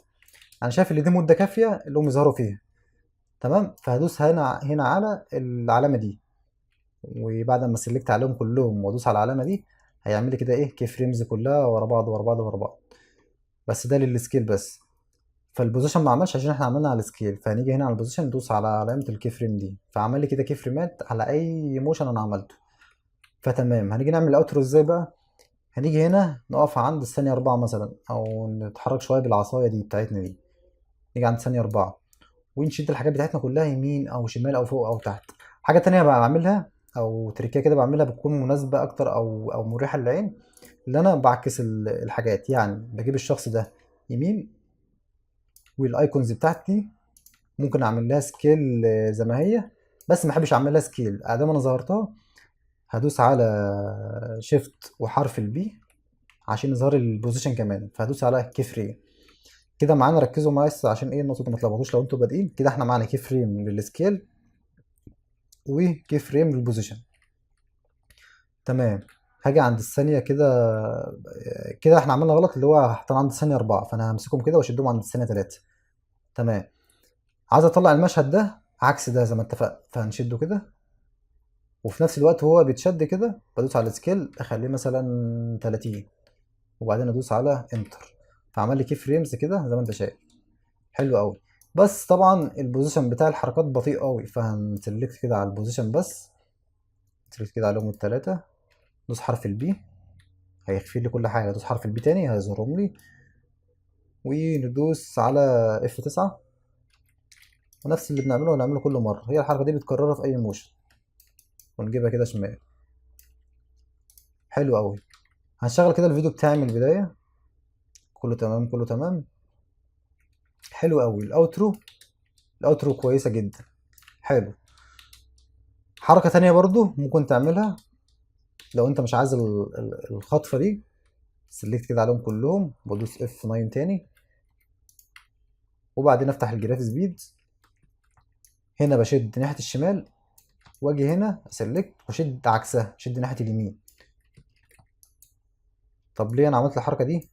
انا شايف ان دي مده كافيه اللي هم يظهروا فيها. تمام، فهدوس هنا على العلامه دي، وبعد ما سلكت عليهم كلهم وادوس على العلامه دي هيعمل لي كده ايه كي فريمز كلها ورا بعض ورا بعض ورا بعض. بس ده للسكيل بس. فالبوزيشن ما عملش عشان احنا عملنا على السكيل، فهنيجي هنا على البوزيشن ندوس على علامه الكي فريم دي، فعمل لي كده كي فريمات على اي موشن انا عملته. فتمام، هنيجي نعمل الاوترو ازاي بقى؟ هنيجي هنا نقف عند الثانيه 4 مثلا، او نتحرك شويه بالعصايه دي بتاعتنا دي، نيجي عند ثانيه 4 ونشد الحاجات بتاعتنا كلها يمين او شمال او فوق او تحت. حاجه تانية بعملها او تريكيه كده بعملها بتكون مناسبه اكتر او مريحه للعين، اللي انا بعكس الحاجات، يعني بجيب الشخص ده يمين، والايكونز بتاعتي ممكن اعمل لها سكيل زي ما هي، بس ما احبش اعمل لها سكيل. ادام انا ظهرتها هدوس على شيفت وحرف البي عشان يظهر البوزيشن كمان، فهدوس على كي فريم كده معانا. ركزوا معايا عشان ايه النقطه ما تلخبطوش لو انتوا بادئين كده. احنا معانا كي فريم للسكيل وكي فريم للبوزيشن. تمام، هاجي عند الثانيه كده، كده احنا عملنا غلط اللي هو حطينا عند الثانيه 4، فانا همسكهم كده واشدهم عند الثانيه 3. تمام، عايز اطلع المشهد ده عكس ده زي ما اتفقنا، فهنشده كده، وفي نفس الوقت وهو بيتشد كده بدوس على السكيل اخليه مثلا 30، وبعدين ادوس على انتر، فعمل لي كي فريمز كده زي ما انت شايف. حلو قوي. بس طبعا البوزيشن بتاع الحركات بطيء قوي، فهنسلكت كده على البوزيشن بس، سلكت كده عليهم الثلاثه، دوس حرف البي هيخفي لي كل حاجه، دوس حرف البي تاني هيظهرهم لي، وندوس على اف 9، ونفس اللي بنعمله هنعمله كل مره، هي الحركه دي بتكررها في اي موشن، ونجيبها كده شمال. حلو قوي. هنشغل كده الفيديو بتاعي من البدايه، كله تمام كله تمام. حلو قوي. الاوترو كويسه جدا. حلو. حركه تانية برضو ممكن تعملها لو انت مش عايز الخطفه دي، سلكت كده عليهم كلهم بدوس اف 9 تاني، وبعدين افتح الجراف سبيد، هنا بشد ناحيه الشمال، واجي هنا سلكت واشد عكسها، شد ناحيه اليمين. طب ليه انا عملت الحركه دي؟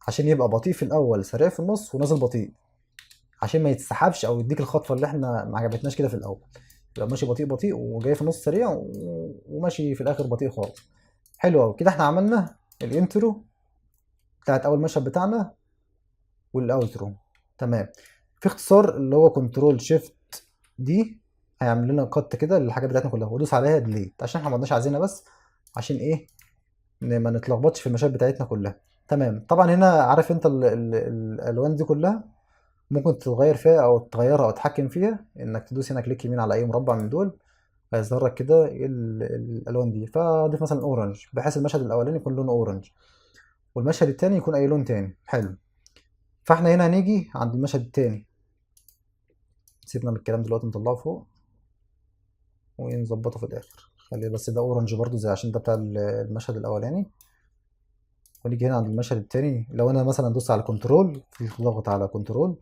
عشان يبقى بطيء في الاول، سريع في النص، ونازل بطيء، عشان ما يتسحبش او يديك الخطفه اللي احنا ما عجبتناش كده في الاول، يبقى ماشي بطيء بطيء وجاي في النص سريع وماشي في الاخر بطيء خالص. حلو قوي كده. احنا عملنا الانترو بتاعت اول مشهد بتاعنا والاوترو. تمام. في اختصار اللي هو كنترول شيفت دي هيعمل لنا قط كده للحاجات بتاعتنا كلها، ودوس عليها ديليت عشان احنا ما كناش عايزينها، بس عشان ايه ما نتلخبطش في المشاهد بتاعتنا كلها. تمام. طبعا هنا عارف انت الالوان دي كلها ممكن تتغير فيها او تغيرها او تتحكم فيها، انك تدوس هنا كليك يمين على اي مربع من دول هيظهر لك كده الالوان دي. فاضيف مثلا اورنج بحيث المشهد الاولاني يكون لونه اورنج، والمشهد التاني يكون اي لون تاني. حلو. فاحنا هنا هنيجي عند المشهد التاني، سيبنا من الكلام دلوقتي نطلعه فوق ونظبطه في الاخر، خلي بس ده اورنج برضو زي عشان ده بتاع المشهد الاولاني. ونيجي هنا عند المشهد التاني، لو انا مثلا دوست على كنترول، في ضغط على كنترول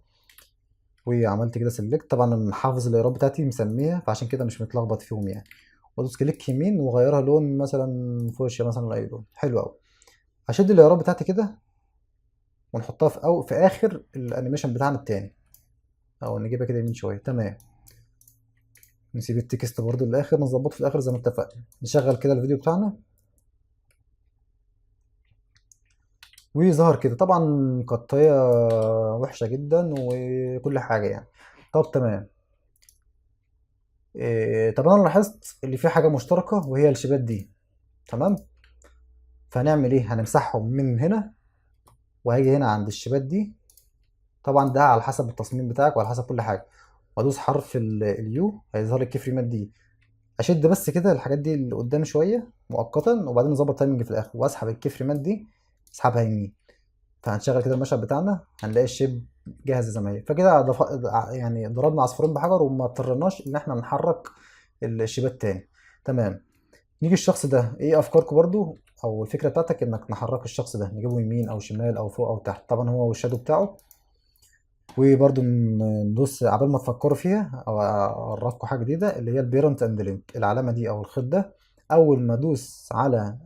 وعملت كده سيلكت، طبعا انا حافظ الايراد بتاعتي مسميها فعشان كده مش متلخبط فيهم يعني، وادوس كليك يمين وغيرها لون مثلا فوشيا مثلا اي لون. حلو قوي. هشد الايراد بتاعتي كده ونحطها في اخر الانيميشن بتاعنا التاني، او نجيبها كده يمين شويه. تمام. نسيب التكست برضو للاخر، نظبطه في الاخر زي ما اتفقنا. نشغل كده الفيديو بتاعنا ويظهر كده. طبعا قطية وحشة جدا وكل حاجة يعني. طب تمام. طب انا لاحظت اللي فيه حاجة مشتركة وهي الشبات دي. تمام. فهنعمل ايه؟ هنمسحهم من هنا، وهاجي هنا عند الشبات دي، طبعا ده على حسب التصميم بتاعك وعلى حسب كل حاجة، وادوس حرف اليو هيظهر لي الكيفريمات دي، اشد بس كده الحاجات دي اللي قدام شوية مؤقتا، وبعدين نظبط تايمنج في الاخر، واسحب الكيفريمات دي اسحبها يمين. فهنشغل كده المشهد بتاعنا هنلاقي الشيب جاهزه زي ما هي. فكده يعني ضربنا عصفورين بحجر وما اضطرناش ان احنا نحرك الشيبات تاني. تمام. نيجي الشخص ده، ايه افكاركم برضو او الفكره بتاعتك انك نحرك الشخص ده، نجيبه يمين او شمال او فوق او تحت؟ طبعا هو والشادو بتاعه. وبرضو ندوس عبال ما تفكروا فيها او اعرفكم حاجه جديده اللي هي البيرنت اند لينك، العلامه دي او الخيط ده اول ما ادوس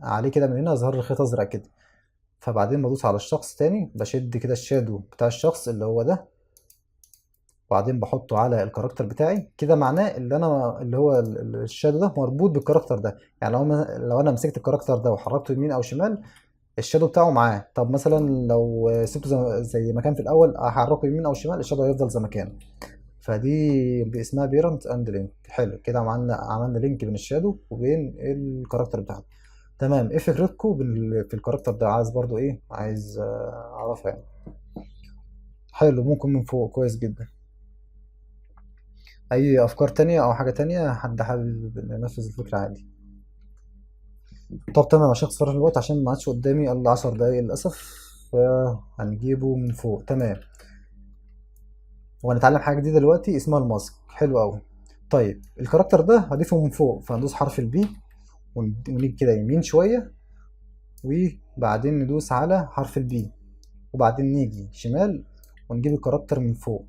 عليه كده من هنا يظهر لي خيط ازرق كده، فبعدين بدوس على الشخص تاني بشد كده الشادو بتاع الشخص اللي هو ده، وبعدين بحطه على الكاركتر بتاعي كده، معناه اللي هو الشادو ده مربوط بالكاركتر ده. يعني لو انا مسكت الكاركتر ده وحركته يمين او شمال، الشادو بتاعه معاه. طب مثلا لو سبته زي ما كان في الاول، احركه يمين او شمال، الشادو هيفضل زي ما كان. فدي اسمها بيرنت اند لينك. حلو كده، عملنا لينك بين الشادو وبين الكاركتر بتاعنا. تمام. ايه فكرتكم في الكاركتر ده؟ عايز برضو ايه، عايز اعرفها يعني. حلو، ممكن من فوق، كويس جدا. اي افكار تانية او حاجة تانية حد حابب ينفذ الفكرة عادي؟ طب تمام، عشان اختصر الوقت، عشان ما عادش قدامي الا 10 دقايق للاسف، فهنجيبه من فوق. تمام. وهنتعلم حاجة جديدة دلوقتي اسمها الماسك. حلو قوي. طيب الكاركتر ده هضيفه من فوق، فهندوس حرف البي ونيجي كده يمين شوية، وبعدين ندوس على حرف البي، وبعدين نيجي شمال ونجيب الكاركتر من فوق.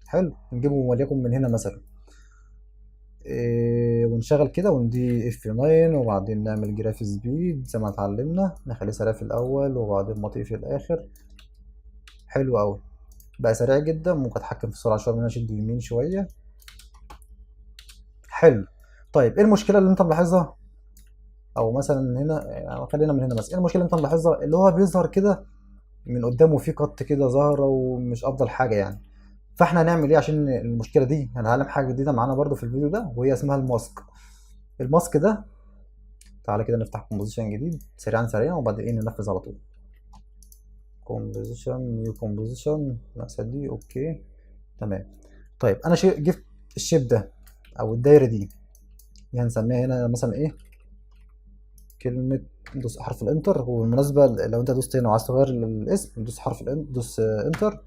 حلو، نجيبه وليكن من هنا مثلا. ونشغل كده وندي F9، وبعدين نعمل جراف سبيد زي ما اتعلمنا، نخليه سريع في الأول وبعدين بطيء في الآخر. حلو أوي، بقى سريع جدا. ممكن أتحكم في السرعة شوية، إن أنا أشد يمين شوية. حلو. طيب إيه المشكلة اللي أنت ملاحظها؟ أو مثلا هنا يعني، خلينا من هنا مثلا. إيه المشكلة اللي أنت ملاحظها؟ اللي هو بيظهر كده من قدامه في قط كده ظاهرة، ومش أفضل حاجة يعني. فاحنا هنعمل ايه عشان المشكله دي؟ هنتعلم حاجه جديده معانا برضو في الفيديو ده، وهي اسمها الماسك. الماسك ده، تعالى كده نفتح كومبوزيشن جديد سريعا سريعا، وبعدين ايه ننفذ على طول. كومبوزيشن، نيو كومبوزيشن، نقصد دي، اوكي تمام. طيب انا جبت الشيب ده او الدايره دي، يعني هنسميها هنا مثلا ايه، كلمه. دوس حرف الانتر. وبالمناسبه لو انت دوست هنا وعايز تغير الاسم، دوس حرف الانتر، دوس انتر،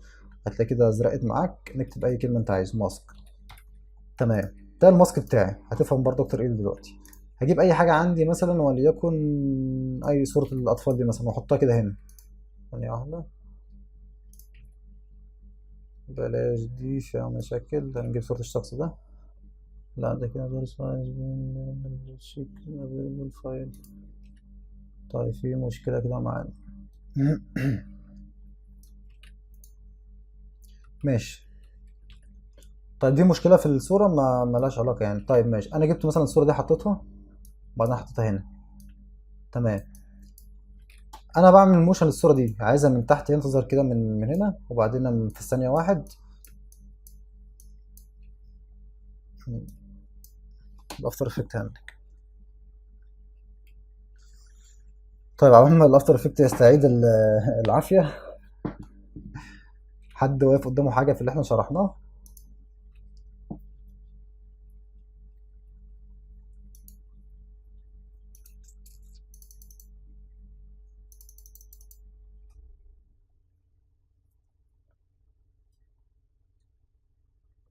هتلاقي كده زرقت معاك. نكتب اي كلمه انت عايز، ماسك. تمام. ده الماسك بتاعي. هتفهم برضه اكتر ايه دلوقتي. هجيب اي حاجه عندي مثلا، وليكن اي صوره الاطفال دي مثلا، واحطها كده هنا. ثانيه واحده، بلاش دي فيها مشاكل. ده نجيب صوره الشخص ده. لا ده كده غير شكل فايل. طيب في مشكله كده معانا. ماشي. طيب دي مشكله في الصوره، ما ملهاش علاقه يعني. طيب ماشي، انا جبت مثلا الصوره دي حطيتها، وبعدين حطيتها هنا. تمام. انا بعمل موشن للصوره دي، عايزها من تحت هنا تظهر كده من هنا، وبعدين في الثانيه واحد الافتر افكت عندك. طيب عمال ما الافتر افكت يستعيد العافيه. حد واقف قدامه حاجه في اللي احنا شرحناه؟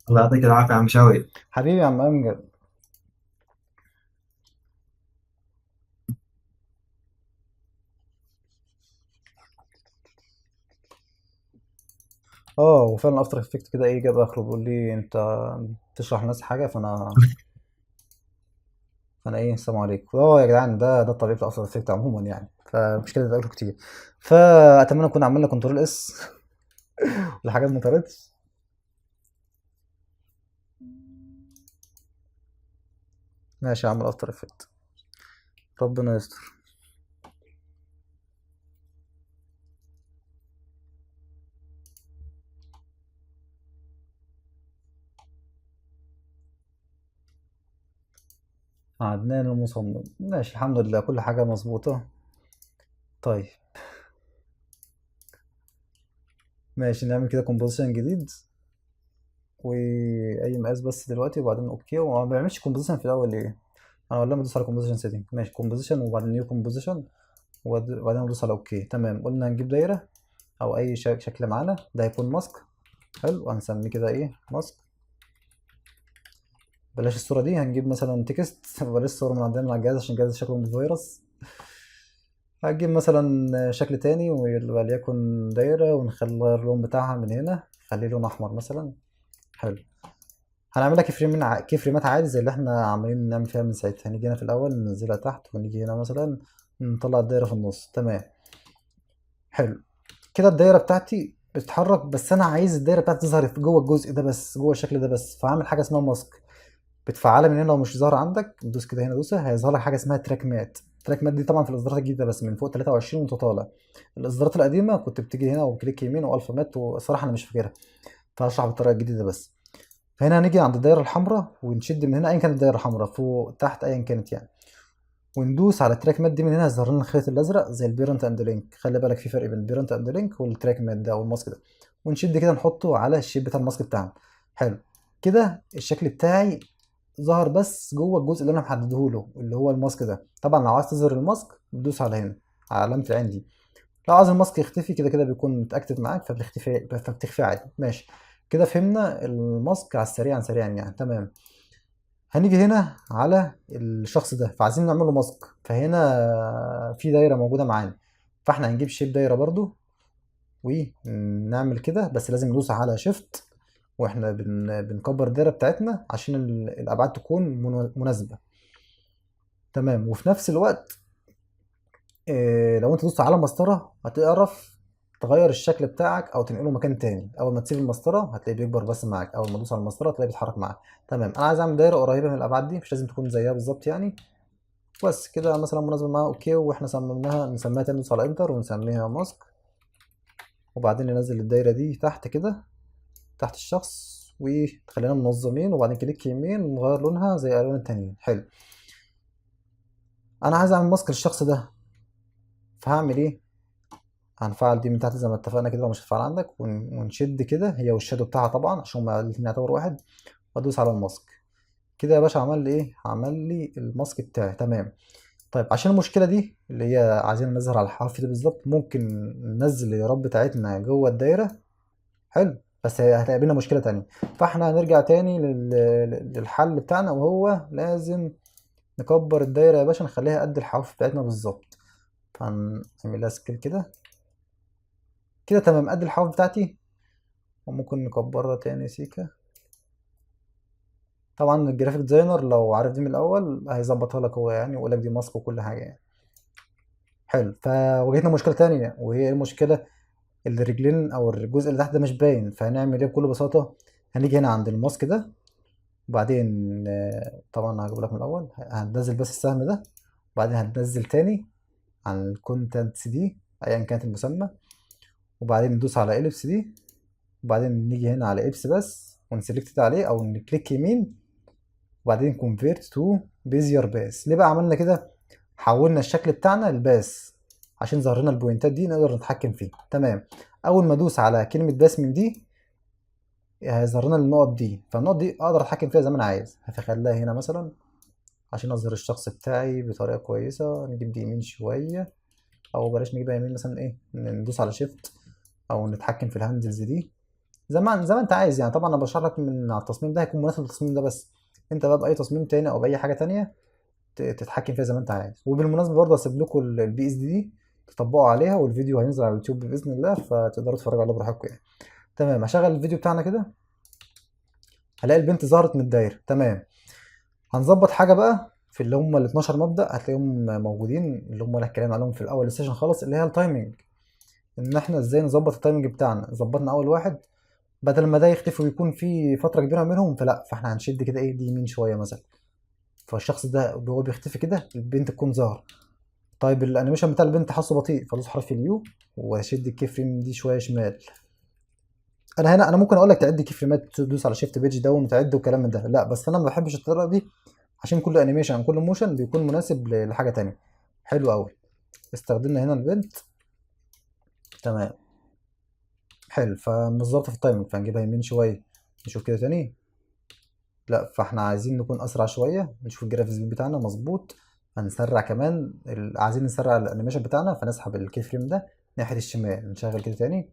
الله يعطيك العافية يا عم شوقي. حبيبي يا عم امجد. اه، وفعلا الافتر افكت كده ايه، جاب اخره بيقول لي انت تشرح للناس حاجه، فانا ايه، السلام عليكم. يا جدعان، ده الطبيعي في الافتر افكت عموما يعني، فمش كده بتقابله كتير. فاتمنى نكون عملنا كنترول اس والحاجات ما طارتش. ماشي يا عم الافتر افكت، ربنا يستر. عدنان المصمم، ماشي الحمد لله كل حاجة مظبوطة. طيب ماشي، نعمل كده كومبوزيشن جديد، واي مقاس بس دلوقتي، وبعدين اوكي. وما بعملش كومبوزيشن في الاول ليه؟ انا ولا بدوس على كومبوزيشن سيتنج. ماشي، كومبوزيشن وبعدين نيو كومبوزيشن، وبعدين ادوس على اوكي. تمام. قلنا هنجيب دايرة او اي شكل معانا، ده هيكون ماسك. حلو، هنسميه كده ايه، ماسك. بلاش الصورة دي، هنجيب مثلا تكست. بلاش صورة من عندنا من على الجهاز، عشان الجهاز شكله فيروس. هجيب مثلا شكل تاني، وليكن دايرة، ونغير اللون بتاعها من هنا، خليه لون أحمر مثلا. حلو. هنعملها كفريمات عادي زي اللي احنا عمالين نعمل فيها من ساعتها. هنيجي هنا في الأول ننزلها تحت، ونيجي هنا مثلا نطلع الدايرة في النص. تمام. حلو كده، الدايرة بتاعتي بتتحرك، بس أنا عايز الدايرة بتاعتي تظهر في جوه الجزء ده بس، جوه الشكل ده بس. فهعمل حاجة اسمها ماسك، بتفعلها من هنا. لو مش ظاهرة عندك، تدوس كده هنا دوسة، هيظهر لك حاجة اسمها تراك مات. التراك ماد دي طبعا في الاصدارات الجديده بس من فوق 23 وانت طالع. الاصدارات القديمه كنت بتيجي هنا وكليك يمين والفا مات، والصراحه انا مش فاكرها، فهشرح بالطريقه الجديده بس. فهنا هنيجي عند الدايره الحمراء ونشد من هنا ايا كانت الدايره الحمراء، فوق تحت ايا كانت يعني، وندوس على التراك ماد دي. من هنا هيظهر لنا الخيط الازرق زي البيرنت اند لينك. خلي بالك في فرق بين البيرنت اند لينك والتراك ماد ده او الماسك ده. ونشد كده نحطه على الشيب بتاع الماسك بتاعنا. حلو كده الشكل بتاعي ظهر بس جوه الجزء اللي انا محدده له اللي هو الماسك ده. طبعا لو عايز تظهر الماسك تدوس على هنا على علامه العين دي. لو عايز الماسك يختفي كده كده بيكون متاكتف معاك فبتخفي عادي. ماشي كده فهمنا الماسك على السريع سريعا يعني. تمام. هنيجي هنا على الشخص ده فعايزين نعمل له ماسك، فهنا في دايره موجوده معانا، فاحنا هنجيب شيب دايره برضو ونعمل كده، بس لازم ندوس على شيفت واحنا بنكبر الدايره بتاعتنا عشان الابعاد تكون مناسبه. تمام. وفي نفس الوقت لو انت دوست على مسطره هتعرف تغير الشكل بتاعك او تنقله مكان تاني. اول ما تسيب المسطره هتلاقيه بيكبر بس معاك، اول ما تدوس على المسطره هتلاقيه بيتحرك معاك. تمام. انا عايز اعمل دايره قريبه من الابعاد دي، مش لازم تكون زيها بالظبط يعني، بس كده مثلا مناسبه معاها. اوكي. واحنا صممناها نسميها تاني، ندوس على انتر ونسميها ماسك، وبعدين ننزل الدايره دي تحت كده تحت الشخص وتخلينا منظمين، وبعدين كليك يمين ونغير لونها زي الالوان التانيين. حلو. انا عايز اعمل ماسك للشخص ده، فهعمل ايه؟ هنفعل دي من تحت زي ما اتفقنا كده لو مش هتفعل عندك، ونشد كده هي والشادو بتاعها طبعا عشان هما الاتنين يعتبروا واحد، وادوس على الماسك كده يا باشا. عمل لي ايه؟ عمل لي الماسك بتاعي. تمام. طيب عشان المشكله دي اللي هي عايزين نظهر على الحرف ده بالظبط، ممكن ننزل اليارات بتاعتنا جوه الدايره. حلو. بس هتقابلنا مشكله تانية، فاحنا هنرجع تاني للحل بتاعنا، وهو لازم نكبر الدايره يا باشا نخليها قد الحواف بتاعتنا بالظبط. فهنعمل لها سكيل كده كده. تمام قد الحواف بتاعتي، وممكن نكبرها تاني سيكا. طبعا الجرافيك ديزاينر لو عارف دي من الاول هيظبطها لك هو يعني، ويقول لك دي ماسك وكل حاجه يعني. حلو. فواجهتنا مشكله تانية، وهي المشكله الرجلين او الجزء اللي تحت ده مش باين. فهنعمل ايه بكل بساطه؟ هنيجي هنا عند الماسك ده، وبعدين طبعا هجيب لك من الاول. هننزل بس السهم ده، وبعدين هننزل تاني عن الكونتنتس دي ايا كانت المسمى، وبعدين ندوس على اليبس دي، وبعدين نيجي هنا على ابس بس ونسلكت عليه او نكليك يمين، وبعدين كونفيرت تو بيزير باس. ليه بقى عملنا كده؟ حولنا الشكل بتاعنا لباس عشان ظهر لنا البوينتات دي نقدر نتحكم فيه. تمام. اول ما ادوس على كلمه باس من دي هيظهر لنا النقط دي، فالنقط دي اقدر اتحكم فيها زي ما انا عايز. هخليها هنا مثلا عشان اظهر الشخص بتاعي بطريقه كويسه. نجيب دي يمين شويه، او بلاش نجيبها يمين، مثلا ايه ندوس على شيفت او نتحكم في الهاندلز دي زي ما انت عايز يعني. طبعا انا بشرح لك من على التصميم ده هيكون مناسب للتصميم ده، بس انت بقى باي تصميم تاني او باي حاجه تانية تتحكم فيها زي ما انت عايز. وبالمناسبه برضه هسيب لكم البي اس دي تطبقوا عليها، والفيديو هينزل على اليوتيوب باذن الله، فتقدروا تتفرجوا عليه براحتكم يعني. تمام. هشغل الفيديو بتاعنا كده، هلاقي البنت ظهرت من الدايره. تمام. هنظبط حاجه بقى في اللي هم ال 12 مبدأ هتلاقيهم موجودين، اللي هم اللي اتكلمنا عليهم في الاول السيشن خالص، اللي هي التايمنج. ان احنا ازاي نظبط التايمنج بتاعنا. ظبطنا اول واحد، بدل ما ده يختفي ويكون في فتره كبيره منهم، فاحنا هنشد كده ايه دي يمين شويه مثلا، فالشخص ده وهو بيختفي كده البنت تكون ظاهره. طيب الانيميشن بتاع البنت حاسه بطيء، فادوس حرف اليو واشد الكيف فريم دي شويه شمال. انا هنا ممكن اقول لك تعد كيف فريمات، تدوس على شيفت بيج داون وتعد وكلام من ده، لا بس انا ما بحبش الطريقه دي عشان كل انيميشن كل موشن بيكون مناسب لحاجه تانية. حلو قوي. استخدمنا هنا البنت. تمام. حلو. فبالظبط في التايمنج فهنجيبها يمين شويه. نشوف كده تاني، لا فاحنا عايزين نكون اسرع شويه. نشوف الجرافيكس بتاعنا مظبوط. هنسرع كمان عايزين نسرع الانيميشن بتاعنا، فنسحب الكي فريم ده ناحيه الشمال. نشغل كده تاني.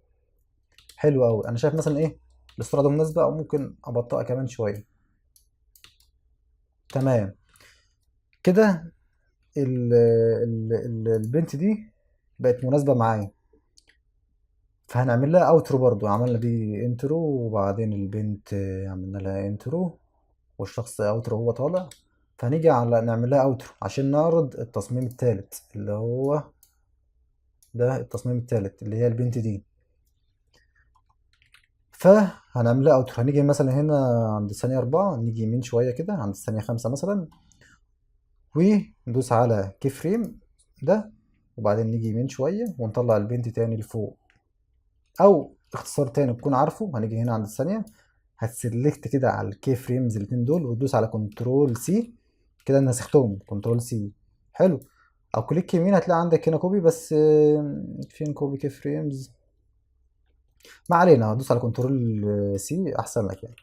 حلو قوي. انا شايف مثلا ايه الصوره دي مناسبه، او ممكن ابطئها كمان شويه. تمام كده. البنت دي بقت مناسبه معايا، فهنعمل لها اوترو برضو. عملنا دي انترو، وبعدين البنت عملنا لها انترو، والشخص اوترو هو طالع. فهنيجي على نعمل لها اوترو عشان نعرض التصميم الثالث اللي هو ده. التصميم الثالث اللي هي البنت دي، فهنعمل لها اوترو. هنيجي مثلا هنا عند الثانية 4، نيجي يمين شوية كده عند الثانية 5 مثلا، وندوس على كي فريم ده، وبعدين نيجي يمين شويه ونطلع البنت تاني لفوق. او اختصار تاني تكون عارفه، هنيجي هنا عند الثانيه، هتسلكت كده على الكي فريمز الاتنين دول وتدوس على كنترول سي كده، انا نسختهم كنترول سي. حلو. او كليك يمين هتلاقي عندك هنا كوبي، بس فين كوبي كي فريمز؟ ما علينا، هدوس على كنترول سي احسن لك يعني.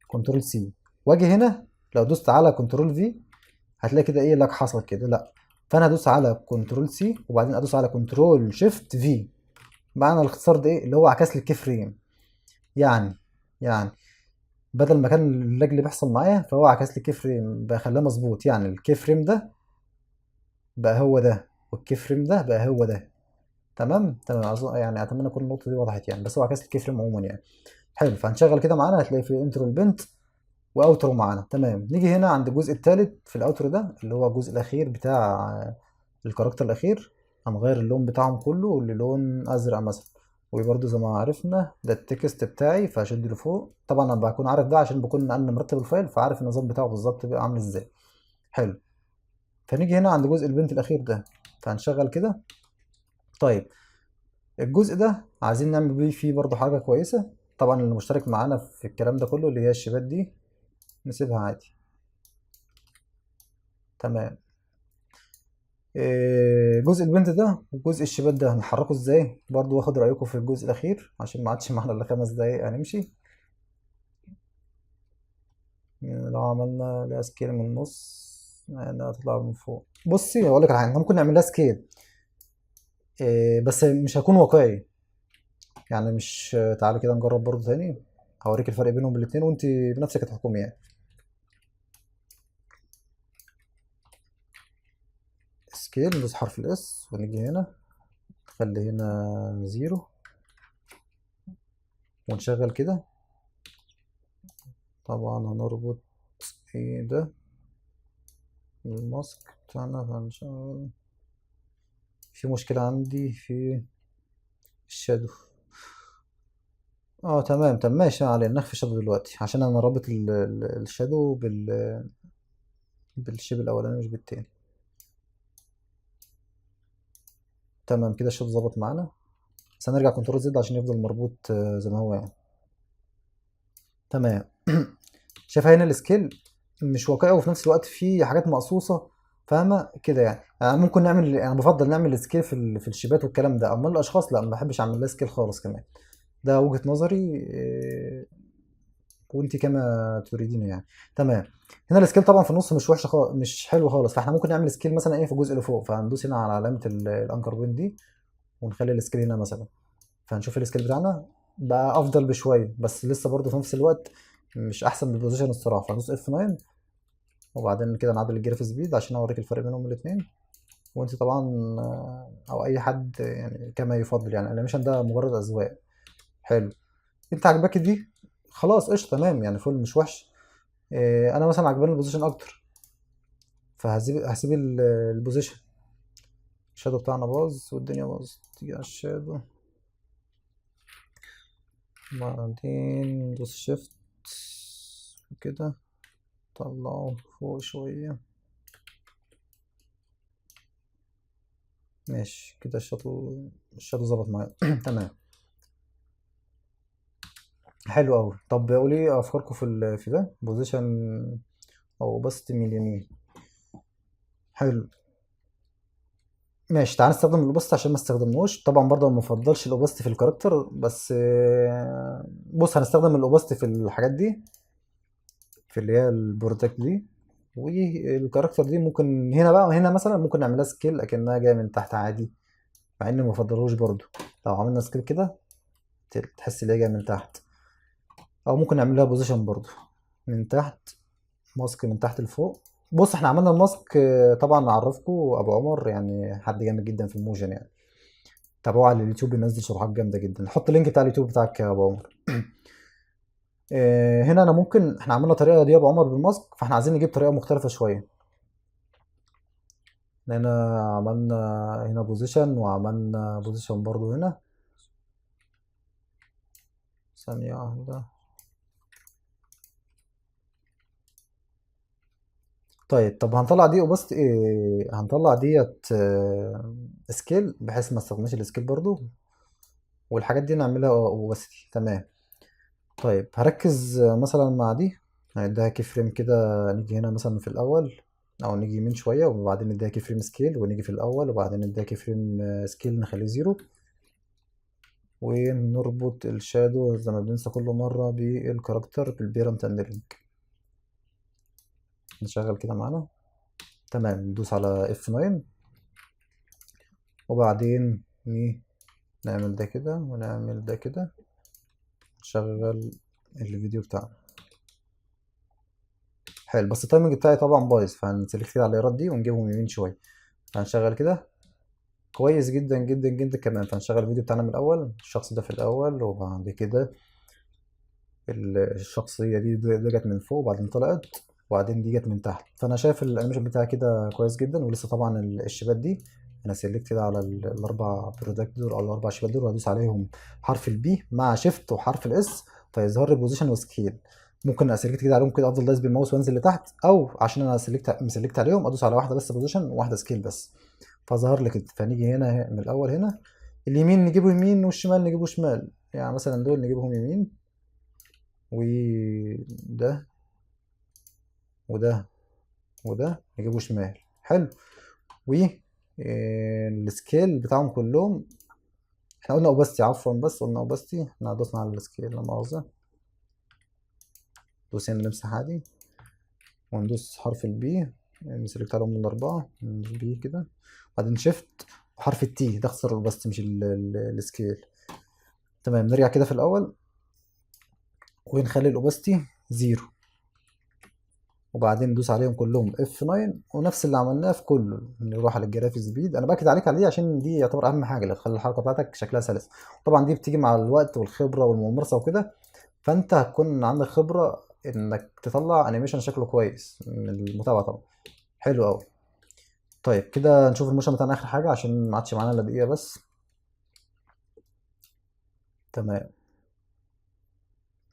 كنترول سي واجي هنا، لو دوست على كنترول في هتلاقي كده ايه لك حصل كده، لا. فانا هدوس على كنترول سي وبعدين ادوس على كنترول شيفت في. معنى الاختصار ده ايه؟ اللي هو عكس لي الكي فريم. يعني بدل ما كان اللاج اللي بيحصل معايا، فهو عكس لي الكي فريم بقى خلاه مظبوط. يعني الكي فريم ده بقى هو ده، والكي فريم ده بقى هو ده. تمام تمام، يعني اتمنى كل النقطه دي وضحت يعني، بس هو عكس لي الكي فريم عموما يعني. حلو. فهنشغل كده معانا، هتلاقي في انترو البنت واوترو معانا. تمام. نيجي هنا عند الجزء الثالث في الاوترو ده، اللي هو الجزء الاخير بتاع الكاركتر الاخير. هنغير اللون بتاعهم كله للون ازرق مثلا. وبرده زي ما عرفنا ده التكست بتاعي، فهشد لفوق. طبعا انا بكون عارف ده عشان بكون انا مرتب الفايل، فعارف النظام بتاعه بالظبط بيبقى عامل ازاي. حلو. فنيجي هنا عند جزء البنت الاخير ده، فهنشغل كده. طيب الجزء ده عايزين نعمل بيه فيه برضه حاجه كويسه. طبعا اللي مشترك معانا في الكلام ده كله اللي هي الشبات دي نسيبها عادي. تمام. جزء البنت ده وجزء الشبات ده هنحركه ازاي برضو، واخد رايكم في الجزء الاخير عشان ما عادش معانا الا 5 دقايق هنمشي. يعني لو عملنا لها سكيل من النص يعني هتطلع من فوق. بصي هقول لك على حاجه، إحنا ممكن نعمل لها سكيل بس مش هيكون واقعي يعني. مش تعالى كده نجرب برضو تاني، هوريك الفرق بينهم الاتنين وانت بنفسك هتحكمي يعني. سكيل ندوس حرف الاس ونيجي هنا نخلي هنا 0 ونشغل كده. طبعا هنربط ايه ده الماسك بتاعنا، فهنشغل. في مشكلة عندي في الشادو. اه تمام تمام ماشي، ما علينا نخفي الشادو دلوقتي عشان انا رابط الشادو بالشيب الاولاني مش بالتاني. تمام كده الشادو ظبط معانا، بس هنرجع كنترول زد عشان يفضل مربوط زي ما هو يعني. تمام. شايف هنا السكيل مش واقعي وفي نفس الوقت في حاجات مقصوصة، فاهمة كده يعني ممكن نعمل، انا بفضل نعمل سكيل في الشيبات والكلام ده. اما الاشخاص لا، ما بحبش اعمل لها سكيل خالص كمان. ده وجهة نظري وانت كما تريدين يعني. تمام. هنا السكيل طبعا في النص مش وحشه خالص، مش حلو خالص، فاحنا ممكن نعمل سكيل مثلا ايه في الجزء اللي فوق. فهندوس هنا على علامه الانكر بوينت دي ونخلي السكيل هنا مثلا. فهنشوف السكيل بتاعنا بقى افضل بشويه، بس لسه برضه في نفس الوقت مش احسن من البوزيشن الصراحه. فهندوس اف 9 وبعدين كده نعدل الجراف سبيد عشان اوريك الفرق بينهم الاثنين. وانت طبعا او اي حد يعني كما يفضل يعني، الانيميشن ده مجرد اذواق. حلو. انت عجبك دي خلاص قشطه تمام يعني، فل مش وحش. انا مثلا عجباني البوزيشن اكتر، هسيب البوزيشن. الشادو بتاعنا باظ والدنيا باظت. تيجي على الشادو بعدين ندوس شيفت كده، طلعه فوق شوية. ماشي كده الشادو ظبط معايا. تمام. حلو أوي. طب قولي أفكاركم في ده بوزيشن أو بسط من اليمين. حلو. ماشي تعال نستخدم الاوبست عشان ما استخدمناهوش. طبعا برضه ما بفضلش الاوبست في الكاركتر، بس بص هنستخدم الاوبست في الحاجات دي، في اللي هي البروتكت دي والكاركتر دي. ممكن هنا بقى، هنا مثلا ممكن نعملها سكيل اكنها جايه من تحت عادي، مع اني ما بفضلهوش برضه. لو عملنا سكيل كده تحس ان هي جايه من تحت. او ممكن نعملها بوزيشن برضه من تحت، ماسك من تحت لفوق. بص احنا عملنا الماسك طبعا نعرفكم ابو عمر يعني حد جامد جدا في الموجن يعني، تابعوه على اليوتيوب بينزل شروحات جامده جدا. نحط اللينك بتاع اليوتيوب بتاعك يا ابو عمر. هنا انا ممكن، احنا عملنا طريقه دي يا ابو عمر بالماسك، فاحنا عايزين نجيب طريقه مختلفه شويه. هنا عملنا هنا بوزيشن وعملنا بوزيشن برضو هنا. ثانيه واحده. طب هنطلع دي وبس هنطلع ديت سكيل بحيث ما استخدمش السكيل برضو، والحاجات دي نعملها وبس. تمام. طيب هركز مثلا مع دي، هنديها كي فريم كده. نيجي هنا مثلا في الاول، او نيجي يمين شويه وبعدين نديها كي فريم سكيل، ونيجي في الاول وبعدين نديها كي فريم سكيل نخليه 0، ونربط الشادو زي ما بننسى كل مره بالكاركتر بالبيرنت اند لينك. نشغل كده معانا. تمام. ندوس على F9 وبعدين نعمل ده كده ونعمل ده كده. نشغل الفيديو بتاعنا. حلو، بس التايمنج بتاعي طبعا بايظ، فهنسلكت كده على الايراد دي ونجيبهم يمين شويه. هنشغل كده كويس جدا جدا جدا كمان. فهنشغل الفيديو بتاعنا من الاول، الشخص ده في الاول، وبعد كده الشخصيه دي جت من فوق وبعدين طلعت وبعدين دي جت من تحت. فانا شايف الانيميشن بتاعي كده كويس جدا. ولسه طبعا الشبات دي انا سيلكت كده على الاربع برودكت دول او الاربع شبات دول، وهدوس عليهم حرف البي مع شيفت وحرف الاس فيظهر لي بوزيشن وسكيل. ممكن اسلكت كده عليهم كده، افضل دايس بالماوس وانزل لتحت، او عشان انا مسلكت عليهم ادوس على واحده بس بوزيشن وواحده سكيل بس فظهر لي كده. فنيجي هنا من الاول هنا، اليمين نجيبه يمين والشمال نجيبه شمال. يعني مثلا دول نجيبهم يمين، وده وده وده نجيبه شمال. حلو. و السكيل بتاعهم كلهم احنا قلنا اوباستي، عفوا بس قلنا اوباستي، احنا دوسنا على السكيل لا مؤاخذة. دوس هنا نمسح عادي وندوس حرف البي، نسلكت عليهم من الأربعة، ندوس بي كده بعدين شيفت وحرف التي ده اختصار الاوباستي مش السكيل. تمام. نرجع كده في الأول ونخلي الاوباستي 0 وبعدين ندوس عليهم كلهم F9 ونفس اللي عملناه في كله. نروح على الجرافيك سبيد، انا باكد عليك على دي عشان دي يعتبر اهم حاجه اللي تخلي الحركه بتاعتك شكلها سلس. طبعا دي بتيجي مع الوقت والخبره والممارسه وكده، فانت هتكون عندك خبره انك تطلع انيميشن شكله كويس من المتابعه طبعا. حلو قوي. طيب كده نشوف الموشن بتاعنا اخر حاجه عشان ما عادش معانا الا دقيقه بس. تمام.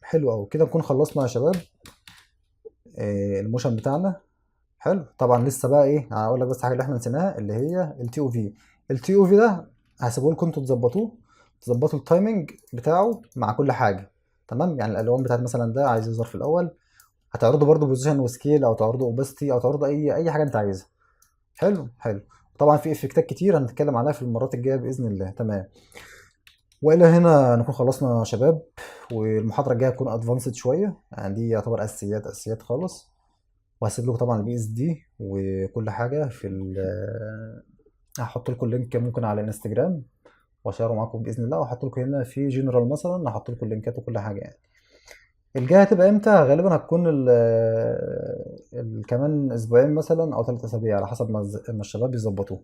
حلو قوي كده نكون خلصنا يا شباب الموشن بتاعنا. حلو. طبعا لسه بقى ايه، هقول لك بس حاجه اللي احنا نسيناها اللي هي التي او في. التي او في ده هسيبه لكم انتوا تظبطوا التايمنج بتاعه مع كل حاجه. تمام. يعني الالوان بتاعت مثلا ده عايز يظهر في الاول، هتعرضوا برضو بوزيشن وسكيل او تعرضوا اوباستي او تعرضوا اي حاجه انت عايزها. حلو حلو. طبعا في افكتات كتير هنتكلم عنها في المرات الجايه باذن الله. تمام. والى هنا نكون خلصنا يا شباب، والمحاضره الجايه تكون ادفانسد شويه، يعني دي يعتبر اساسيات خالص. وهسيب لكم طبعا البي اس دي وكل حاجه في هحط لكم اللينك ممكن على الانستجرام واشيره معاكم باذن الله، واحط لكم هنا في جنرال مثلا هحط لكم اللينكات وكل حاجه. يعني الجايه هتبقى امتى؟ غالبا هتكون كمان اسبوعين مثلا او 3 اسابيع على حسب ما الشباب يظبطوه.